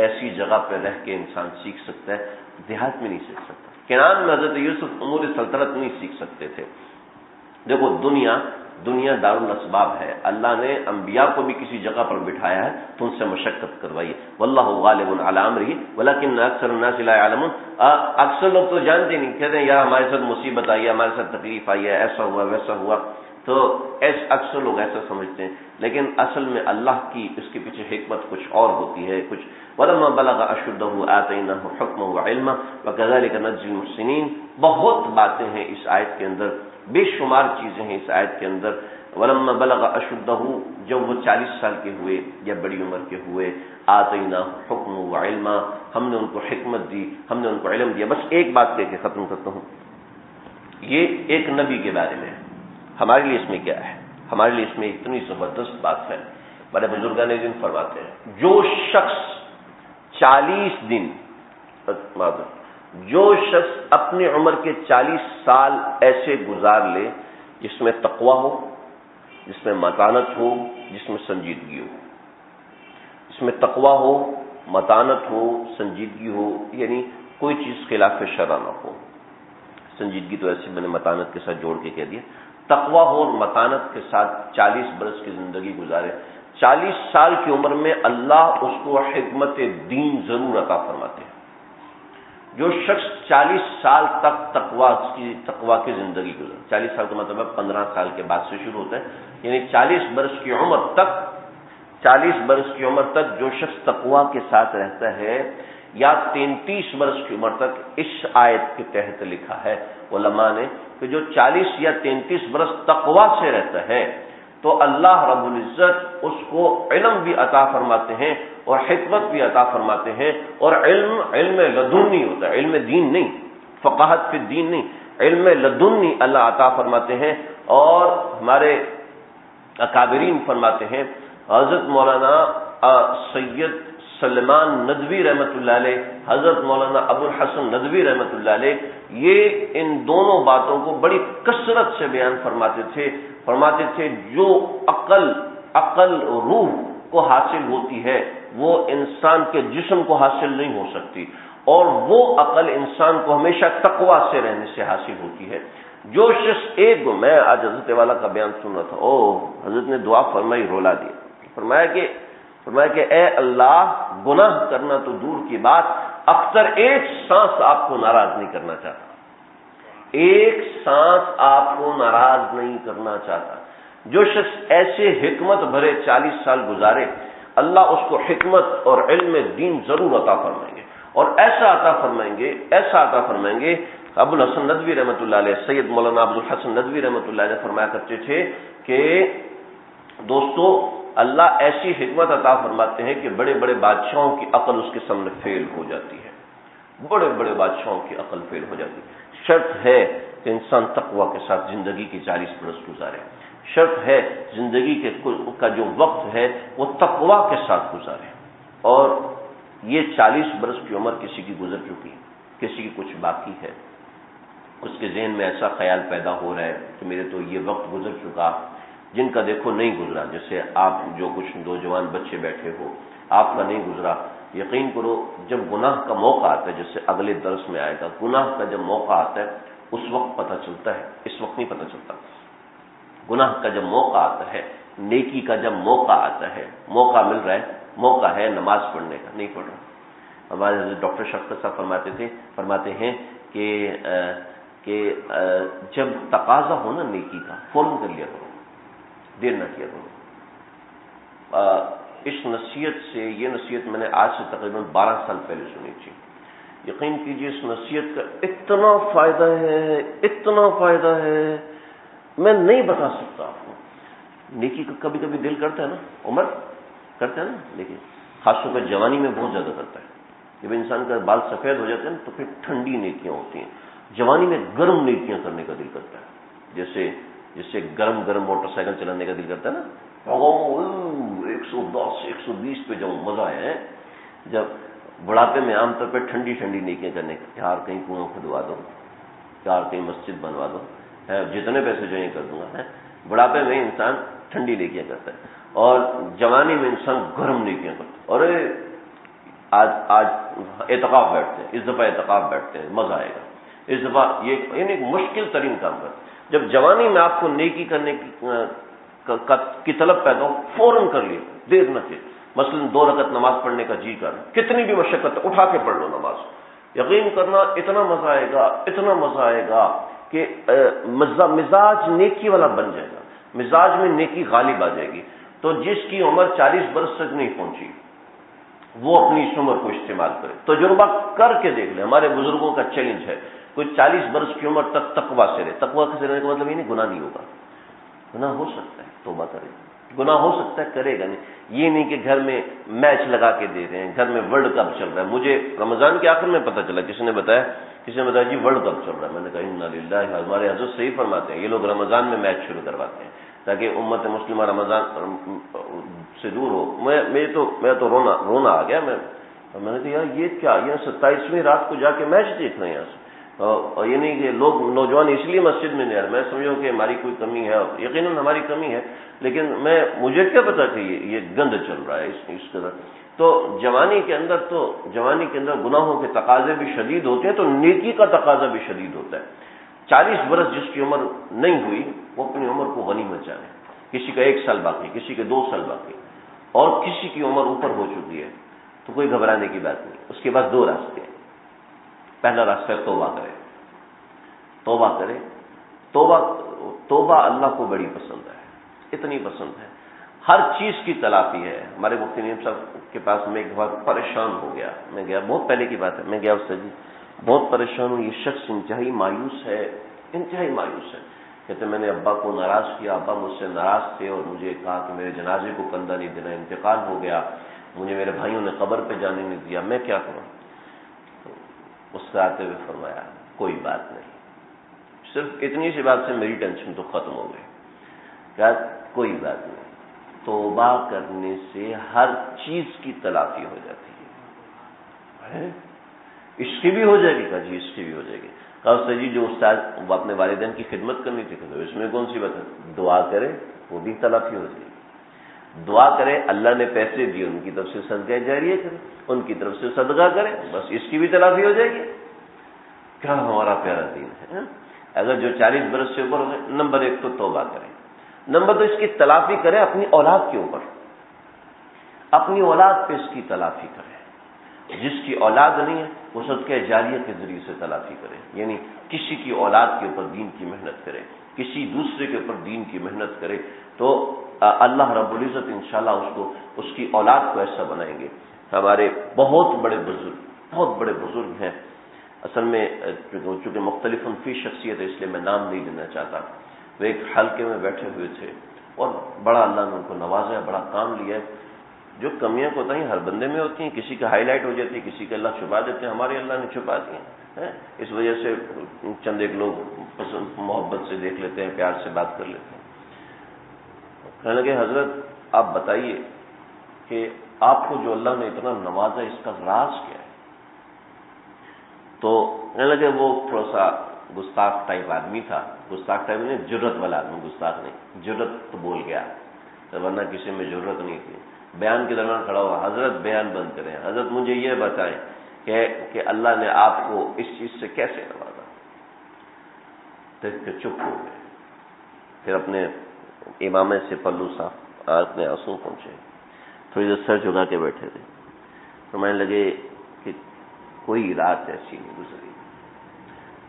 ایسی جگہ پہ رہ کے انسان سیکھ سکتا ہے، دیہات میں نہیں سیکھ سکتا. کنعان میں حضرت یوسف امور سلطنت نہیں سیکھ سکتے تھے. دیکھو دنیا دارالاسباب ہے، اللہ نے انبیاء کو بھی کسی جگہ پر بٹھایا ہے تو ان سے مشقت کروائی. واللہ غالب علی امرہ ولکن اکثر الناس لا يعلمون. اکثر لوگ تو جانتے نہیں، کہتے ہیں یار ہمارے ساتھ مصیبت آئی ہے، ہمارے ساتھ تکلیف آئی ہے، ایسا ہوا ویسا ہوا. تو اکثر لوگ ایسا سمجھتے ہیں، لیکن اصل میں اللہ کی اس کے پیچھے حکمت کچھ اور ہوتی ہے. کچھ وَلَمَّا بَلَغَ أَشُدَّهُ آتَيْنَاهُ حُكْمًا وَعِلْمًا وَكَذَلِكَ نَجْزِي الْمُحْسِنِينَ. بہت باتیں ہیں اس آیت کے اندر، بے شمار چیزیں ہیں اس آیت کے اندر. وَلَمَّا بَلَغَ أَشُدَّهُ، جب وہ 40 سال کے ہوئے یا بڑی عمر کے ہوئے، آتَيْنَاهُ حُكْمًا وَعِلْمًا، ہم نے ان کو حکمت دی، ہم نے ان کو علم دیا. بس ایک بات کہہ کے ختم کرتا ہوں، یہ ایک نبی کے بارے میں ہے. ہمارے لیے اس میں کیا ہے؟ ہمارے لیے اس میں اتنی زبردست بات ہے. بڑے بزرگان دین فرماتے ہیں جو شخص 40 دن، جو شخص اپنی عمر کے 40 سال ایسے گزار لے جس میں تقویٰ ہو، جس میں متانت ہو، جس میں سنجیدگی ہو، جس میں تقویٰ ہو، متانت ہو، سنجیدگی ہو، یعنی کوئی چیز خلاف شرع نہ ہو. سنجیدگی تو ایسے میں نے متانت کے ساتھ جوڑ کے کہہ دیا. تقویٰ ہو اور متانت کے ساتھ 40 برس کی زندگی گزارے. 40 سال کی عمر میں اللہ اس کو حکمت دین ضرور عطا فرماتے ہیں. جو شخص 40 سال تک تقویٰ کی زندگی گزارے، 40 سال کا مطلب 15 سال کے بعد سے شروع ہوتا ہے، یعنی 40 برس کی عمر تک 40 برس کی عمر تک جو شخص تقوی کے ساتھ رہتا ہے، یا 33 برس کی عمر تک، اس آیت کے تحت لکھا ہے علماء نے کہ جو 40 یا 33 برس تقوی سے رہتا ہے تو اللہ رب العزت اس کو علم بھی عطا فرماتے ہیں اور حکمت بھی عطا فرماتے ہیں، اور علم لدنی ہوتا ہے، علم دین نہیں، فقاہت فی الدین نہیں، علم لدنی اللہ عطا فرماتے ہیں۔ اور ہمارے اکابرین فرماتے ہیں، حضرت مولانا سید سلمان ندوی رحمۃ اللہ علیہ، حضرت مولانا ابو الحسن ندوی رحمۃ اللہ علیہ، یہ ان دونوں باتوں کو بڑی کثرت سے بیان فرماتے تھے جو عقل روح کو حاصل ہوتی ہے وہ انسان کے جسم کو حاصل نہیں ہو سکتی، اور وہ عقل انسان کو ہمیشہ تقوی سے رہنے سے حاصل ہوتی ہے۔ جو شخص میں آج حضرت والا کا بیان سن رہا تھا، حضرت نے دعا فرمائی، رولا دیا، فرمایا کہ اے اللہ، گناہ کرنا تو دور کی بات، اکثر ایک سانس آپ کو ناراض نہیں کرنا چاہتا، ایک سانس آپ کو ناراض نہیں کرنا چاہتا۔ جو شخص ایسے حکمت بھرے 40 سال گزارے، اللہ اس کو حکمت اور علم دین ضرور عطا فرمائیں گے، اور ایسا عطا فرمائیں گے۔ ابو الحسن ندوی رحمۃ اللہ علیہ، سید مولانا ابو الحسن ندوی رحمۃ اللہ علیہ فرمایا کرتے تھے کہ دوستو، اللہ ایسی حکمت عطا فرماتے ہیں کہ بڑے بڑے بادشاہوں کی عقل اس کے سامنے فیل ہو جاتی ہے، بڑے بڑے بادشاہوں کی عقل فیل ہو جاتی ہے۔ شرط ہے کہ انسان تقوی کے ساتھ زندگی کی 40 برس گزارے، شرط ہے زندگی کا جو وقت ہے وہ تقوی کے ساتھ گزارے۔ اور یہ 40 برس کی عمر کسی کی گزر چکی، کسی کی کچھ باقی ہے، اس کے ذہن میں ایسا خیال پیدا ہو رہا ہے کہ میرے تو یہ وقت گزر چکا، جن کا دیکھو نہیں گزرا، جیسے آپ جو کچھ نوجوان بچے بیٹھے ہو، آپ کا نہیں گزرا، یقین کرو جب گناہ کا موقع آتا ہے، جیسے اگلے درس میں آئے گا، گناہ کا جب موقع آتا ہے اس وقت پتہ چلتا ہے، اس وقت نہیں پتہ چلتا۔ گناہ کا جب موقع آتا ہے، نیکی کا جب موقع آتا ہے، موقع مل رہا ہے، موقع ہے نماز پڑھنے کا، نہیں پڑھ رہا۔ ہمارے حضرت ڈاکٹر شفقت صاحب فرماتے ہیں کہ جب تقاضا ہو نا نیکی کا، فوراً کر لیا کرو، دیر نہ کیا کرو۔ اس نصیحت سے، یہ نصیحت میں نے آج سے تقریباً 12 سال پہلے سنی تھی، یقین کیجیے اس نصیحت کا اتنا فائدہ ہے میں نہیں بتا سکتا آپ کو۔ نیکی کا کبھی کبھی دل کرتا ہے نا، عمر کرتا ہے نا، لیکن خاص طور پر جوانی میں بہت زیادہ کرتا ہے۔ جب انسان کا بال سفید ہو جاتے ہیں تو پھر ٹھنڈی نیکیاں ہوتی ہیں، جوانی میں گرم نیکیاں کرنے کا دل کرتا ہے، جیسے گرم موٹر سائیکل چلانے کا دل کرتا ہے نا، 110 120 پہ جب مزہ ہے، جب بڑھاپے میں عام طور پہ ٹھنڈی نیکیاں کرنے کا، یار کہیں کنواں کھدوا دو، یار کہیں مسجد بنوا دو، جتنے پیسے جو یہ کر دوں گا۔ بڑھاپے میں انسان ٹھنڈی نیکیاں کرتا ہے، اور جوانی میں انسان گرم نیکیاں کرتا ہے۔ اور آج اعتکاف بیٹھتے ہیں، اس دفعہ اعتکاف بیٹھتے ہیں، مزہ آئے گا اس دفعہ، یہ یعنی مشکل ترین کام کرتا ہے۔ جب جوانی میں آپ کو نیکی کرنے کی طلب پیدا ہو، فوراً کر لیے، دیر نہ کیے۔ مثلا 2 رکعت نماز پڑھنے کا جی کر، کتنی بھی مشقت اٹھا کے پڑھ لو نماز، یقین کرنا اتنا مزہ آئے گا کہ مزاج نیکی والا بن جائے گا، مزاج میں نیکی غالب آ جائے گی۔ تو جس کی عمر 40 برس تک نہیں پہنچی وہ اپنی اس عمر کو استعمال کرے، تجربہ کر کے دیکھ لیں۔ ہمارے بزرگوں کا چیلنج ہے، کوئی 40 برس کی عمر تک تقوی سے رہے۔ تقوی سے رہنے کا مطلب یہ نہیں گناہ نہیں ہوگا، گناہ ہو سکتا ہے، توبہ کرے، گناہ ہو سکتا ہے، کرے گا نہیں۔ یہ نہیں کہ گھر میں میچ لگا کے دے رہے ہیں، گھر میں ورلڈ کپ چل رہا ہے۔ مجھے رمضان کے آخر میں پتہ چلا، کسی نے بتایا جی ورلڈ کپ چل رہا ہے۔ میں نے کہا انا للہ، ہمارے حضرت صحیح فرماتے ہیں، یہ لوگ رمضان میں میچ شروع کرواتے ہیں تاکہ امت مسلمہ رمضان سے دور ہو۔ میں تو رونا آ گیا۔ میں نے کہا یار یہ کیا، یہ 27ویں رات کو جا کے میچ دیکھ رہے ہیں یہاں سے، اور یہ نہیں کہ لوگ نوجوان اس لیے مسجد میں نہیں آ رہے۔ میں سمجھوں کہ ہماری کوئی کمی ہے، یقیناً ہماری کمی ہے، لیکن مجھے کیا پتا کہ یہ گند چل رہا ہے اس طرح۔ تو جوانی کے اندر گناہوں کے تقاضے بھی شدید ہوتے ہیں، تو نیکی کا تقاضا بھی شدید ہوتا ہے۔ 40 برس جس کی عمر نہیں ہوئی وہ اپنی عمر کو غنیمت جانے، کسی کا 1 سال باقی، کسی کے 2 سال باقی، اور کسی کی عمر اوپر ہو چکی ہے، تو کوئی گھبرانے کی بات نہیں۔ اس کے بعد 2 راستے ہیں۔ پہلا راستہ ہے توبہ کرے۔ توبہ اللہ کو بڑی پسند ہے، اتنی پسند ہے۔ ہر چیز کی تلافی ہے. ہمارے مفتی نعیم صاحب کے پاس میں ایک بار پریشان ہو گیا. میں گیا، بہت پہلے کی بات ہے، میں گیا اس سے، جی بہت پریشان ہوں، یہ شخص انتہائی مایوس ہے، انتہائی مایوس ہے. کہتے میں نے ابا کو ناراض کیا، ابا مجھ سے ناراض تھے اور مجھے کہا کہ میرے جنازے کو کندھا نہیں دینا، انتقال ہو گیا، مجھے میرے بھائیوں نے قبر پہ جانے نہیں دیا، میں کیا کروں؟ مسکراتے ہوئے فرمایا کوئی بات نہیں. صرف اتنی سی بات سے میری ٹینشن تو ختم ہو گئی. کہا کوئی بات نہیں، توبہ کرنے سے ہر چیز کی تلافی ہو جاتی ہے. اس کی بھی ہو جائے گی؟ کہا جی اس کی بھی ہو جائے گی. کہا استاد جی جو استاد وہ اپنے والدین کی خدمت کرنی تھی، کہ اس میں کون سی بات ہے؟ دعا کرے وہ بھی تلافی ہو جائے گی. دعا کرے اللہ نے پیسے دیے ان کی طرف سے صدقہ جاریہ کرے، ان کی طرف سے صدقہ کرے، بس اس کی بھی تلافی ہو جائے گی. کیا ہمارا پیارا دین ہے. اگر جو 40 برس سے اوپر ہو گئے، نمبر 1 تو توبہ کرے، نمبر 2 اس کی تلافی کرے اپنی اولاد کے اوپر، اپنی اولاد پہ اس کی تلافی کرے. جس کی اولاد نہیں ہے وہ صدقہ جاریہ کے ذریعے سے تلافی کرے، یعنی کسی کی اولاد کے اوپر دین کی محنت کرے، کسی دوسرے کے اوپر دین کی محنت کرے، تو اللہ رب العزت انشاءاللہ اس کی اولاد کو ایسا بنائیں گے. ہمارے بہت بڑے بزرگ ہیں، اصل میں چونکہ مختلف فی شخصیت ہے اس لیے میں نام نہیں لینا چاہتا. وہ ایک حلقے میں بیٹھے ہوئے تھے اور بڑا اللہ نے ان کو نوازا ہے، بڑا کام لیا ہے. جو کمیاں کوتاہیاں ہر بندے میں ہوتی ہیں، کسی کا ہائی لائٹ ہو جاتی ہے، کسی کا اللہ چھپا دیتے ہیں، ہمارے اللہ نے چھپا دی ہیں. اس وجہ سے چند ایک لوگ پسند محبت سے دیکھ لیتے ہیں، پیار سے بات کر لیتے ہیں. کہنے لگے حضرت آپ بتائیے کہ آپ کو جو اللہ نے اتنا نوازا اس کا راز کیا ہے؟ تو کہنے لگے وہ تھوڑا سا گستاخ ٹائپ آدمی تھا. گستاخ ٹائپ نہیں، جرت والا آدمی، گستاخ نہیں، جرت تو بول گیا، ورنہ کسی میں ضرورت نہیں تھی. بیان کے دوران کھڑا ہوا، حضرت بیان بند کریں، حضرت مجھے یہ بتائیں کہ اللہ نے آپ کو اس چیز سے کیسے نوازا؟ دیکھ کے چپ ہو گئے. پھر اپنے امامے سے پلو صاحب اپنے آنسو پہنچے، تھوڑی دیر سر جھکا کے بیٹھے تھے. فرمانے لگے کہ کوئی رات ایسی نہیں گزری،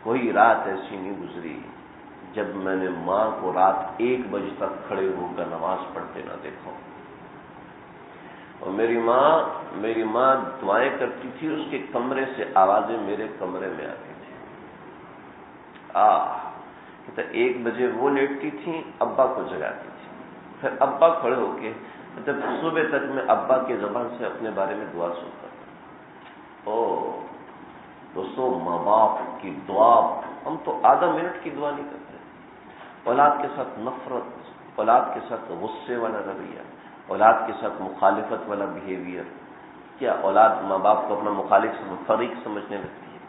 کوئی رات ایسی نہیں گزری جب میں نے ماں کو رات 1 بجے تک کھڑے ہو کر نماز پڑھتے نہ دیکھا. اور میری ماں دعائیں کرتی تھی، اس کے کمرے سے آوازیں میرے کمرے میں آتی تھی. کہتا 1 بجے وہ لیٹتی تھیں، ابا کو جگاتی تھی، پھر ابا کھڑے ہو کے جب صبح تک میں ابا کی زبان سے اپنے بارے میں دعا سنتا تھا. دوستو ماں باپ کی دعا، ہم تو آدھا منٹ کی دعا نہیں کرتے. اولاد کے ساتھ نفرت، اولاد کے ساتھ غصے والا رویہ، اولاد کے ساتھ مخالفت والا بیہیویئر، کیا اولاد ماں باپ کو اپنا مخالف فریق سمجھنے لگتی ہے؟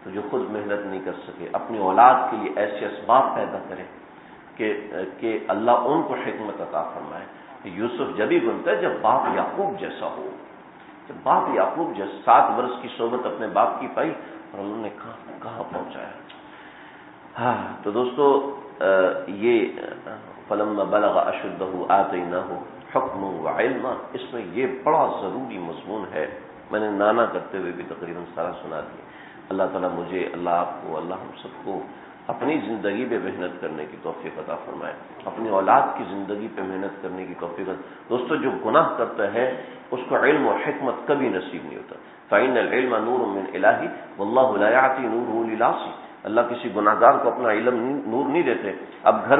تو جو خود محنت نہیں کر سکے اپنی اولاد کے لیے ایسے اسباب پیدا کرے کہ اللہ ان کو حکمت عطا فرمائے. یوسف جب ہی بنتا ہے جب باپ یعقوب جیسا ہو، جب باپ یعقوب جیسا 7 برس کی صحبت اپنے باپ کی پائی اور انہوں نے کہاں پہنچایا. تو دوستو یہ فلما بلغ اشدہ آتیناہ حکما وعلما، اس میں یہ بڑا ضروری مضمون ہے. میں نے نانا کرتے ہوئے بھی تقریباً سارا سنا دیا. اللہ تعالیٰ مجھے، اللہ آپ کو، اللہ ہم سب کو اپنی زندگی پہ محنت کرنے کی توفیق عطا فرمائے، اپنی اولاد کی زندگی پہ محنت کرنے کی توفیق. دوستو جو گناہ کرتا ہے اس کو علم اور حکمت کبھی نصیب نہیں ہوتا. فإن العلم نور من الہ واللہ لا یعطی نورہ للعاصی. اللہ کسی گناہ گار کو اپنا علم نور نہیں دیتے. اب گھر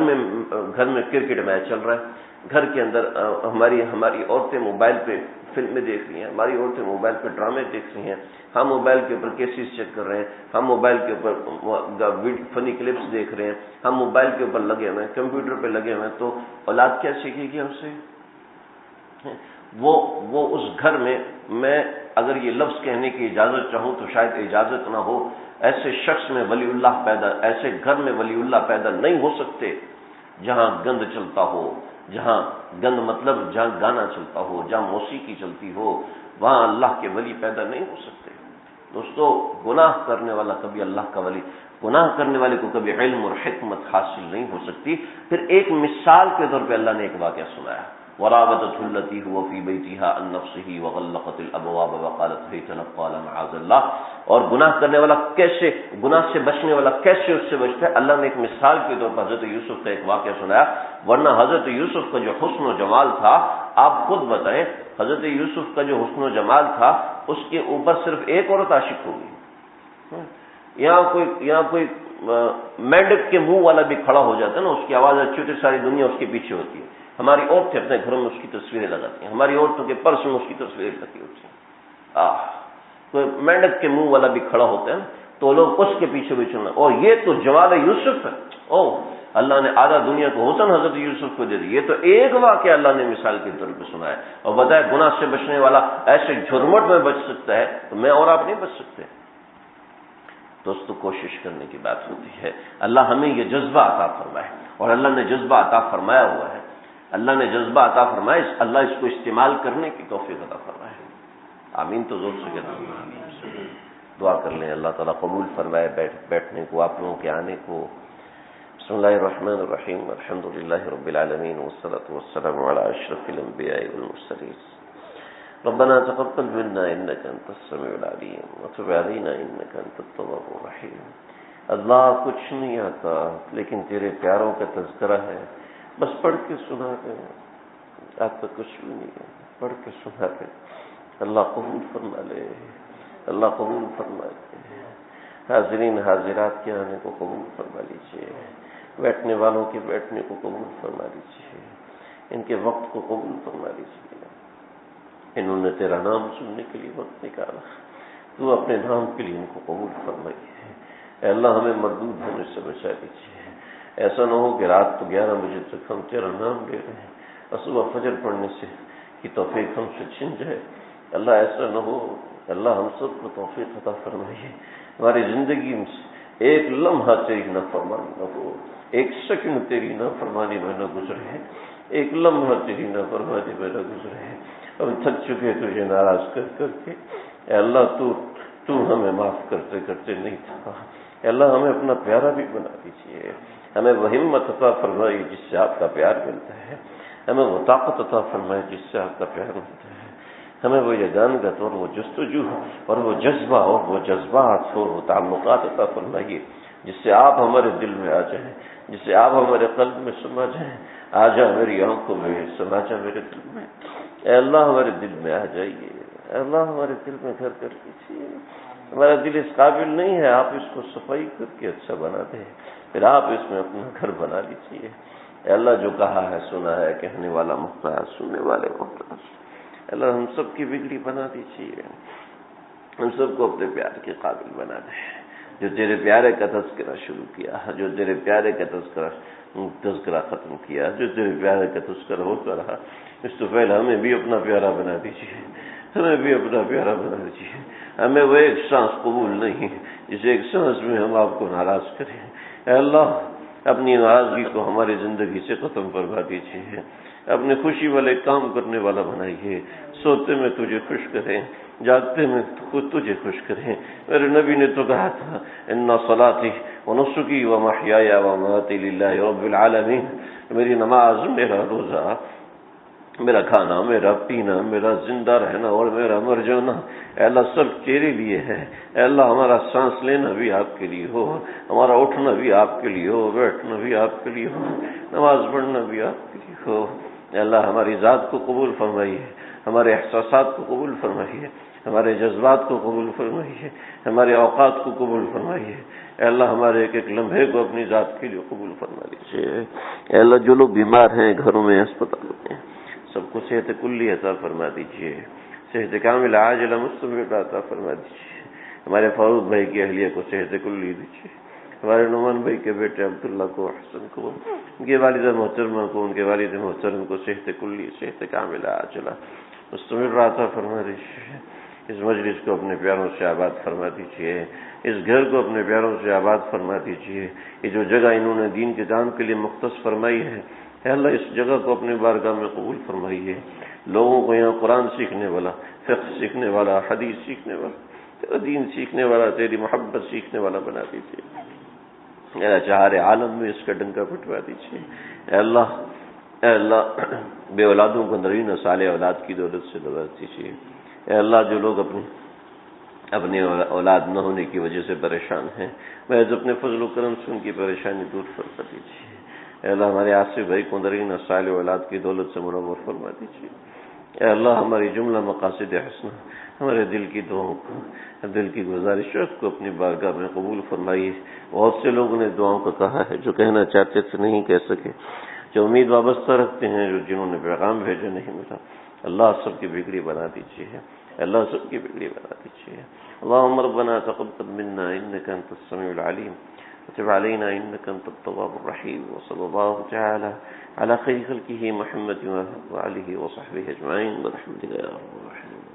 میں کرکٹ میچ چل رہا ہے، گھر کے اندر ہماری عورتیں موبائل پہ فلمیں دیکھ رہی ہیں، ہماری عورتیں موبائل پہ ڈرامے دیکھ رہی ہیں، ہم موبائل کے اوپر کیسز چیک کر رہے ہیں، ہم موبائل کے اوپر فنی کلپس دیکھ رہے ہیں، ہم موبائل کے اوپر لگے ہوئے ہیں، کمپیوٹر پہ لگے ہوئے ہیں. تو اولاد کیا سیکھے گی ہم سے؟ وہ اس گھر میں اگر یہ لفظ کہنے کی اجازت چاہوں تو شاید اجازت نہ ہو، ایسے شخص میں ولی اللہ پیدا، ایسے گھر میں ولی اللہ پیدا نہیں ہو سکتے جہاں گند چلتا ہو، جہاں گند مطلب جہاں گانا چلتا ہو، جہاں موسیقی چلتی ہو، وہاں اللہ کے ولی پیدا نہیں ہو سکتے. دوستو گناہ کرنے والا کبھی اللہ کا ولی، گناہ کرنے والے کو کبھی علم اور حکمت حاصل نہیں ہو سکتی. پھر ایک مثال کے طور پہ اللہ نے ایک واقعہ سنایا. وراودته التي هو في بيتها عن نفسه وغلقت الابواب وقالت هيت لك قال معاذ الله. اور گناہ کرنے والا کیسے، گناہ سے بچنے والا کیسے اس سے بچتا ہے؟ اللہ نے ایک مثال کے طور پر حضرت یوسف کا ایک واقعہ سنایا. ورنہ حضرت یوسف کا جو حسن و جمال تھا، آپ خود بتائیں، حضرت یوسف کا جو حسن و جمال تھا اس کے اوپر صرف ایک عورت عاشق ہوگی. یہاں کوئی مینڈک کے منہ والا بھی کھڑا ہو جاتا ہے نا، اس کی آواز اچھی ہوتی ہے، ساری دنیا اس کے پیچھے ہوتی ہے. ہماری عورتیں اپنے گھروں میں اس کی تصویریں لگاتی ہیں، ہماری عورتوں کے پرس میں اس کی تصویریں لگی ہوتی ہیں. کوئی مینڈک کے منہ والا بھی کھڑا ہوتا ہے نا تو لوگ اس کے پیچھے بھی چلنا. اور یہ تو جمال یوسف ہے. اللہ نے آدھا دنیا کو حسن حضرت یوسف کو دے دی. یہ تو ایک واقعہ اللہ نے مثال کے طور پہ سنا ہے. اور بتایا گناہ سے بچنے والا ایسے جھرمٹ میں بچ سکتا ہے تو میں اور آپ نہیں بچ سکتے. دوستو کوشش کرنے کی بات ہوتی ہے. اللہ ہمیں یہ جذبہ عطا فرمائے، اور اللہ نے جذبہ عطا فرمایا ہوا ہے. اللہ نے جذبہ عطا فرمایا، اللہ اس کو استعمال کرنے کی توفیق عطا فرمائے. آمین. تو زور سے کہنا دعا کر لیں. اللہ تعالیٰ قبول فرمائے بیٹھنے کو، آپ لوگوں کے آنے کو. بسم اللہ الرحمن الرحیم. الحمد للہ رب العالمین والصلاة والسلام علی اشرف الانبیاء والمرسلین. ربنا تقبل منا انك انت السميع العليم وتب علينا انك انت التواب الرحيم. اللہ کچھ نہیں آتا لیکن تیرے پیاروں کا تذکرہ ہے، بس پڑھ کے سنا دے. آتا کچھ بھی نہیں ہے، پڑھ کے سنا دے. اللہ قبول فرما لے، اللہ قبول فرما لے. حاضرین حاضرات کے آنے کو قبول فرما لیجیے، بیٹھنے والوں کے بیٹھنے کو قبول فرما لیجیے، ان کے وقت کو قبول فرما لیجیے. انہوں نے تیرا نام سننے کے لیے وقت نکالا، تو اپنے نام کے لیے ان کو قبول فرمائیے. اے اللہ ہمیں مردود ہونے سے بچا دیجیے. ایسا نہ ہو کہ رات کو 11 بجے تک ہم تیرا نام لے رہے ہیں اور صبح فجر پڑھنے سے کی توفیق ہم سے چھن جائے. اللہ ایسا نہ ہو. اللہ ہم سب کو توفیق عطا فرمائیے. ہماری زندگی میں ایک لمحہ تیری نافرمانی نہ ہو، ایک سیکنڈ تیری نافرمانی میں نہ گزرے، ایک لمحہ تیری نافرمانی میں نہ گزرے. ہم تھک چکے تجھے ناراض کر کر کے. اے اللہ تو ہمیں معاف کرتے کرتے نہیں تھا. اے اللہ ہمیں اپنا پیارا بھی بنا دیجیے. ہمیں وہ ہمت عطا فرمائیے جس سے آپ کا پیار ملتا ہے. ہمیں وہ طاقت عطا فرمائے جس سے آپ کا پیار ملتا ہے. ہمیں وہ یگانگت اور وہ جستجو اور وہ جذبہ اور وہ جذبات اور وہ تعلقات عطا فرمائیے جس سے آپ ہمارے دل میں آ جائیں، جس سے آپ ہمارے قلب میں سما جائیں. آ جا میری آنکھوں میں، سما جا میرے دل میں. اے اللہ ہمارے دل میں آ جائیے. اے اللہ ہمارے دل میں گھر کر لیجیے. ہمارا دل اس قابل نہیں ہے، آپ اس کو صفائی کر کے اچھا بنا دیں، پھر آپ اس میں اپنا گھر بنا لیجیے. اے اللہ جو کہا ہے سنا ہے، کہنے والا محتاج، سننے والے محتاج. اللہ ہم سب کی بگڑی بنا دیجیے. ہم سب کو اپنے پیار کے قابل بنا دیں. جو تیرے پیارے کا تذکرہ شروع کیا، جو تیرے پیارے کا تذکرہ ختم کیا، جو تیرے پیارے کا تذکرہ ہوتا رہا، اس تو پہلے ہمیں بھی اپنا پیارا بنا دیجیے. ہمیں بھی اپنا پیارا بنا دیجیے. ہمیں وہ ایک سانس قبول نہیں جس ایک سانس میں ہم آپ کو ناراض کریں. اے اللہ اپنی ناراضگی کو ہماری زندگی سے ختم فرما دیجیے. اپنے خوشی والے کام کرنے والا بنائیے. سوتے میں تجھے خوش کریں، جاگتے میں خود تجھے خوش کریں. میرے نبی نے تو کہا تھا ان صلاتی ونسکی ومحیای ومماتی للہ رب العالمین. میری نماز، میرا روزہ، میرا کھانا، میرا پینا، میرا زندہ رہنا اور میرا مر جانا اے اللہ سب تیرے لیے ہے. اے اللہ ہمارا سانس لینا بھی آپ کے لیے ہو، ہمارا اٹھنا بھی آپ کے لیے ہو، بیٹھنا بھی آپ کے لیے ہو، نماز پڑھنا بھی آپ کے لیے ہو. اے اللہ ہماری ذات کو قبول فرمائیے، ہمارے احساسات کو قبول فرمائیے، ہمارے جذبات کو قبول فرمائیے، ہمارے اوقات کو قبول فرمائیے. اے اللہ ہمارے ایک ایک لمحے کو اپنی ذات کے لیے قبول فرما لیجیے. اے اللہ جو لوگ بیمار ہیں، گھروں میں، اسپتالوں میں، سب کو صحت کلی عطا فرما دیجیے. صحت کامل عاجلہ مستمر عطا فرما دیجیے. ہمارے فاروق بھائی کی اہلیہ کو صحت کلی دیجیے. ہمارے نعمان بھائی کے بیٹے عبداللہ کو، حسن کو، ان کے والدہ محترمہ کو، ان کے والد محترم کو صحت کلی، صحت کاملہ عاجلہ مستمر عطا فرما دیجیے. اس مجلس کو اپنے پیاروں سے آباد فرما دیجیے. اس گھر کو اپنے پیاروں سے آباد فرما دیجیے. یہ جو جگہ انہوں نے دین کے کام کے لیے مختص فرمائی ہے، اے اللہ اس جگہ کو اپنے بارگاہ میں قبول فرمائیے. لوگوں کو یہاں قرآن سیکھنے والا، فقہ سیکھنے والا، حدیث سیکھنے والا، تیرا دین سیکھنے والا، تیری محبت سیکھنے والا بنا دیجیے. اے اللہ چہارے عالم میں اس کا ڈنکا پھٹوا دیجیے. اے اللہ اے اللہ بے اولادوں کو نرین و صالح اولاد کی دولت سے نواز دیجیے۔ اے اللہ جو لوگ اپنی اولاد نہ ہونے کی وجہ سے پریشان ہیں، محض اپنے فضل و کرم سے ان کی پریشانی دور فرما دیجیے۔ اے اللہ ہمارے آصف بھائی کو نرین و صالح اولاد کی دولت سے منور فرما دیجیے۔ اے اللہ ہماری جملہ مقاصد حسنہ، ہمارے دل کی دعاؤں کو، دل کی گزارشوں کو اپنی بارگاہ میں قبول فرمائیے۔ بہت سے لوگوں نے دعاؤں کو کہا ہے، جو کہنا چاہتے تھے نہیں کہہ سکے، جو امید وابستہ رکھتے ہیں، جنہوں نے پیغام بھیجا نہیں ملا، اللہ سب کی بگڑی بنا دیجیے، اللہ سب کی بگڑی بنا دیجیے۔ اللهم ربنا تقبل منا انك انت السميع العليم وتب علينا انك انت التواب الرحيم، وصلى الله تعالى على خير خلقه محمد وآله وصحبه اجمعين برحمتك يا ارحم الراحمين۔